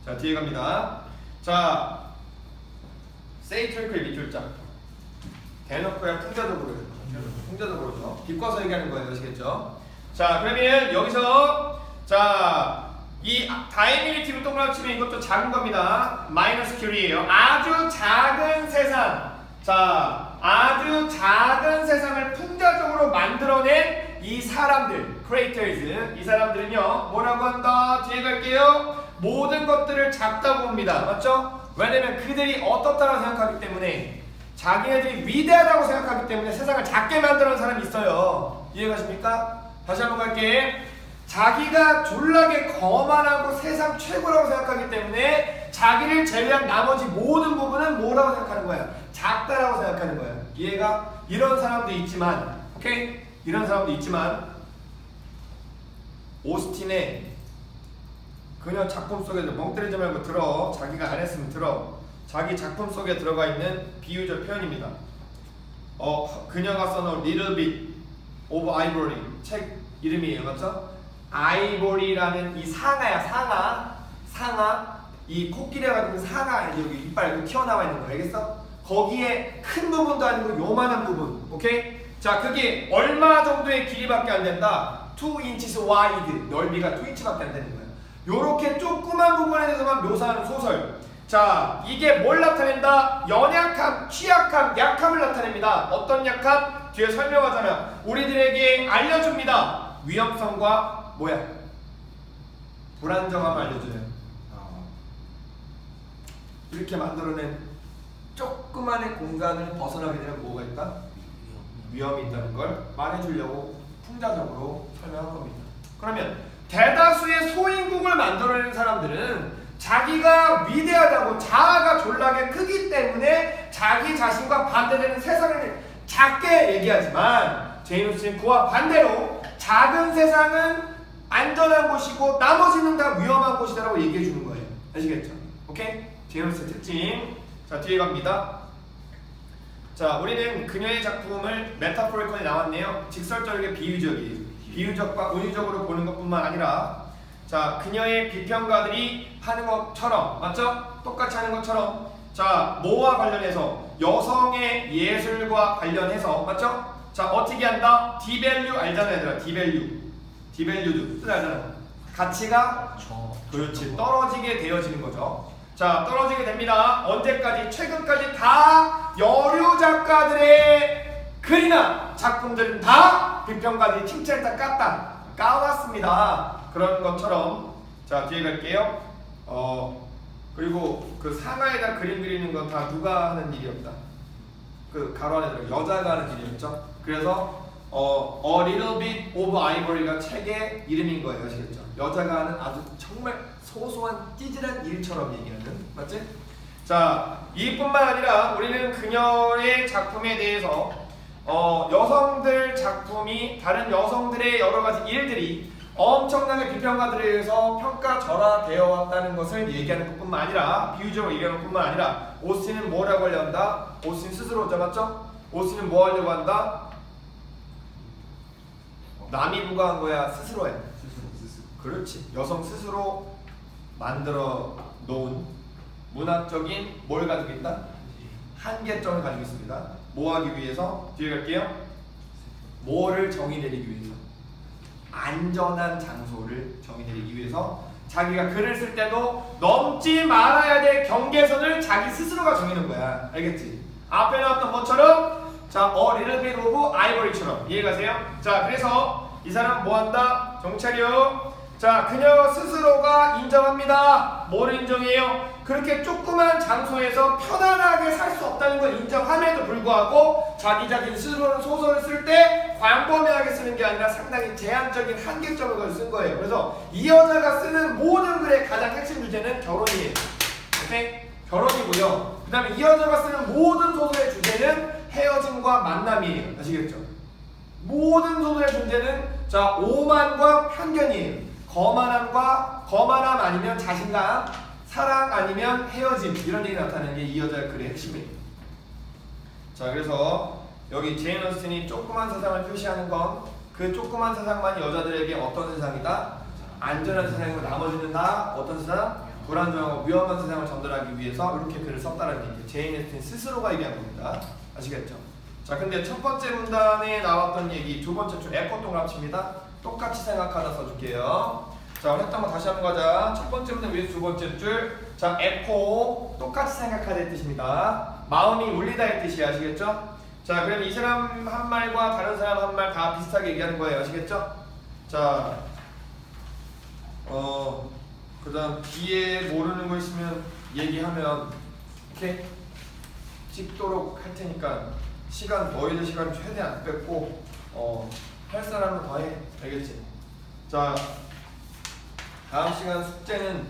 자, 뒤에 갑니다. 자, 세이트리클 밑줄자 대놓고야 풍자적으로요. 풍자적으로죠. 비꼬아서 얘기하는 거예요. 아시겠죠? 자, 그러면 여기서 자 이 다이밀리티로 동그라미 치면 이것도 작은 겁니다. 마이너스 큐리예요. 아주 작은 세상. 자, 아주 작은 세상을 풍자적으로 만들어낸 이 사람들, creators. 이 사람들은요, 뭐라고 한다? 뒤에 갈게요. 모든 것들을 작다고 봅니다. 맞죠? 왜냐면 그들이 어떻다고 생각하기 때문에, 자기네들이 위대하다고 생각하기 때문에 세상을 작게 만들어낸 사람이 있어요. 이해가십니까? 다시 한번 갈게. 자기가 졸라게 거만하고 세상 최고라고 생각하기 때문에 자기를 제외한 나머지 모든 부분은 뭐라고 생각하는 거야? 작다라고 생각하는 거야. 이해가? 이런 사람도 있지만, 오케이? 이런 사람도 있지만 오스틴의 그녀 작품 속에 멍 때리지 말고 들어. 자기가 안 했으면 들어. 자기 작품 속에 들어가 있는 비유적 표현입니다. 그녀가 써놓은 Little Bit of Ivory 책 이름이에요. 맞죠? 아이보리라는 이 상아야. 상아 이 코끼리 같은 상아 여기 이빨 튀어나와 있는 거 알겠어? 거기에 큰 부분도 아니고 요만한 부분. 오케이? 자, 그게 얼마 정도의 길이밖에 안 된다. 2 inches wide. 넓이가 2인치밖에 안 되는 거야. 요렇게 조그만 부분에 대해서만 묘사하는 소설. 자, 이게 뭘 나타낸다? 연약함, 취약함, 약함을 나타냅니다. 어떤 약함? 뒤에 설명하잖아. 우리들에게 알려줍니다. 위험성과 뭐야? 불안정함을 알려줘요. 이렇게 만들어낸 조그만의 공간을 벗어나게 되면 뭐가 있다? 위험이 있다는 걸 말해주려고 풍자적으로 설명한 겁니다. 그러면 대다수의 소인국을 만들어내는 사람들은 자기가 위대하다고 자아가 졸라게 크기 때문에 자기 자신과 반대되는 세상을 작게 얘기하지만 제인 오스틴은 그와 반대로 작은 세상은 안전한 곳이고 나머지는 다 위험한 곳이다라고 얘기해 주는 거예요. 아시겠죠? 오케이? 제인 오스틴 특징. 자, 뒤에 갑니다. 자, 우리는 그녀의 작품을 메타포리컬이 나왔네요. 직설적이게 비유적이에요. 비유적과 운유적으로 보는 것뿐만 아니라 자, 그녀의 비평가들이 하는 것처럼 맞죠? 똑같이 하는 것처럼 자, 뭐와 관련해서 여성의 예술과 관련해서 맞죠? 자, 어떻게 한다? 디밸류 알잖아 얘들아. 디밸류드 뜻 알잖아. 가치가 그렇지 떨어지게 되어지는 거죠. 자, 떨어지게 됩니다. 언제까지? 최근까지 다 여류 작가들의 글이나 작품들은 다 비평가들이 칭찬을 다 까왔습니다. 그런 것처럼 자, 뒤에 갈게요. 그리고 그 상하에다 그림 그리는 건 다 누가 하는 일이었다? 그 가로 안에 들어 여자가 하는 일이었죠. 그래서 A Little Bit of Ivory가 책의 이름인 거예요. 아시겠죠? 여자가 하는 아주 정말 소소한 찌질한 일처럼 얘기하는, 맞지? 자, 이뿐만 아니라 우리는 그녀의 작품에 대해서 여성들 작품이 다른 여성들의 여러 가지 일들이 엄청나게 비평가들에 의해서 평가절하되어 왔다는 것을 얘기하는 것뿐만 아니라, 비유적으로 얘기하는 것뿐만 아니라, 오스틴은 뭐라고 하려 한다? 오스틴 스스로죠, 맞죠? 오스틴은 뭐 하려고 한다? 남이 누가 한 거야? 스스로 해. 그렇지. 여성 스스로 만들어 놓은 문학적인 뭘 가지고 있다? 한계점을 가지고 있습니다. 뭐 하기 위해서? 뒤에 갈게요. 뭐를 정의 내리기 위해서? 안전한 장소를 정의 내리기 위해서 자기가 글을 쓸 때도 넘지 말아야 될 경계선을 자기 스스로가 정해놓은 거야. 알겠지? 앞에 나왔던 것처럼 자, A Little Bit of Ivory처럼 이해가세요? 자, 그래서 이 사람 뭐 한다? 정찰이요. 자, 그녀 스스로가 인정합니다. 뭐를 인정해요? 그렇게 조그만 장소에서 편안하게 살 수 없다는 걸 인정함에도 불구하고 자기 스스로는 소설을 쓸 때 광범위하게 쓰는 게 아니라 상당히 제한적인 한계점을 가지고 쓴 거예요. 그래서 이 여자가 쓰는 모든 글의 가장 핵심 주제는 결혼이에요. 오케이? 결혼이고요. 그 다음에 이 여자가 쓰는 모든 소설의 주제는 헤어짐과 만남이에요. 아시겠죠? 모든 소설의 존재는 자, 오만과 편견이에요. 거만함 아니면 자신감, 사랑 아니면 헤어짐, 이런 얘기 나타내는 게 이 여자의 글의 핵심이에요. 자, 그래서 여기 제인 오스틴이 조그만 세상을 표시하는 건 그 조그만 세상만이 여자들에게 어떤 세상이다? 안전한 세상이고 나머지는 다 어떤 세상? 불안정하고 위험한 세상을 전달하기 위해서 이렇게 글을 썼다는 얘기예요. 제인 오스틴 스스로가 얘기한 겁니다. 아시겠죠? 자, 근데 첫 번째 문단에 나왔던 얘기, 두 번째 줄 에코 동그라치입니다. 똑같이 생각하다 써줄게요. 자, 우리 했던 거 다시 한번 가자. 첫 번째 문단 위에서 두 번째 줄. 자, 에코 똑같이 생각하다의 뜻입니다. 마음이 울리다의 뜻이 아시겠죠? 자, 그럼 이 사람 한 말과 다른 사람 한 말 다 비슷하게 얘기하는 거예요. 아시겠죠? 자, 그 다음 뒤에 모르는 거 있으면 얘기하면 이렇게 찍도록 할 테니까 너희들 시간 최대한 뺏고 할 사람은 더 해. 알겠지? 자, 다음 시간 숙제는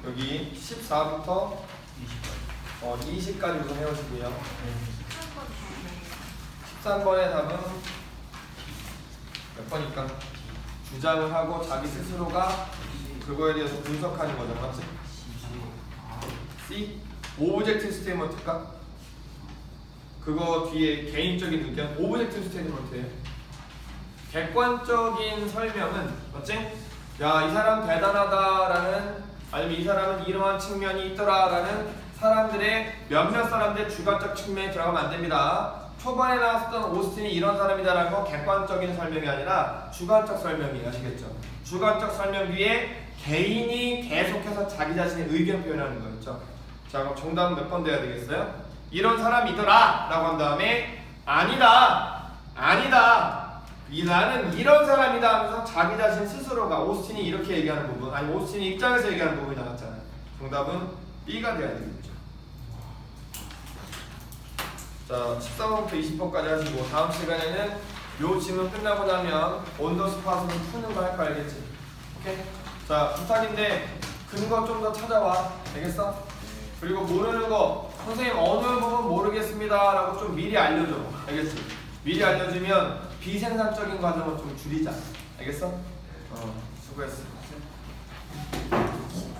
여기 14부터 20까지 우선 해오시고요. 13번의 답은 몇 번일까? 주장을 하고 자기 스스로가 그거에 대해서 분석하는 거죠. 맞지? C? 오브젝트 스테이트먼트일까? 그거 뒤에 개인적인 의견. 오브젝트 스테이트먼트예요. 객관적인 설명은 맞지? 야, 이 사람 대단하다라는, 아니면 이 사람은 이러한 측면이 있더라라는 사람들의 몇몇 사람들의 주관적 측면에 들어가면 안 됩니다. 초반에 나왔었던 오스틴이 이런 사람이다라는 건 객관적인 설명이 아니라 주관적 설명이 아시겠죠? 주관적 설명 뒤에 개인이 계속해서 자기 자신의 의견 표현하는 거였죠. 자, 그럼 정답은 몇 번 돼야 되겠어요? 이런 사람이더라 라고 한 다음에 아니다 나는 이런 사람이다 하면서 자기 자신 스스로가 오스틴이 이렇게 얘기하는 부분, 아니 오스틴이 입장에서 얘기하는 부분이 나왔잖아요. 정답은 B가 돼야 되겠죠. 자, 14번부터 20번까지 하시고 다음 시간에는 요 질문 끝나고 나면 온더스팟으로 푸는 거 할 거 알겠지? 오케이? 자, 부탁인데 근거 좀 더 찾아와. 알겠어? 그리고 모르는 거 선생님 어느 부분 모르겠습니다 라고 좀 미리 알려줘. 알겠지? 미리 알려주면 비생산적인 과정을 좀 줄이자. 알겠어? 수고했어.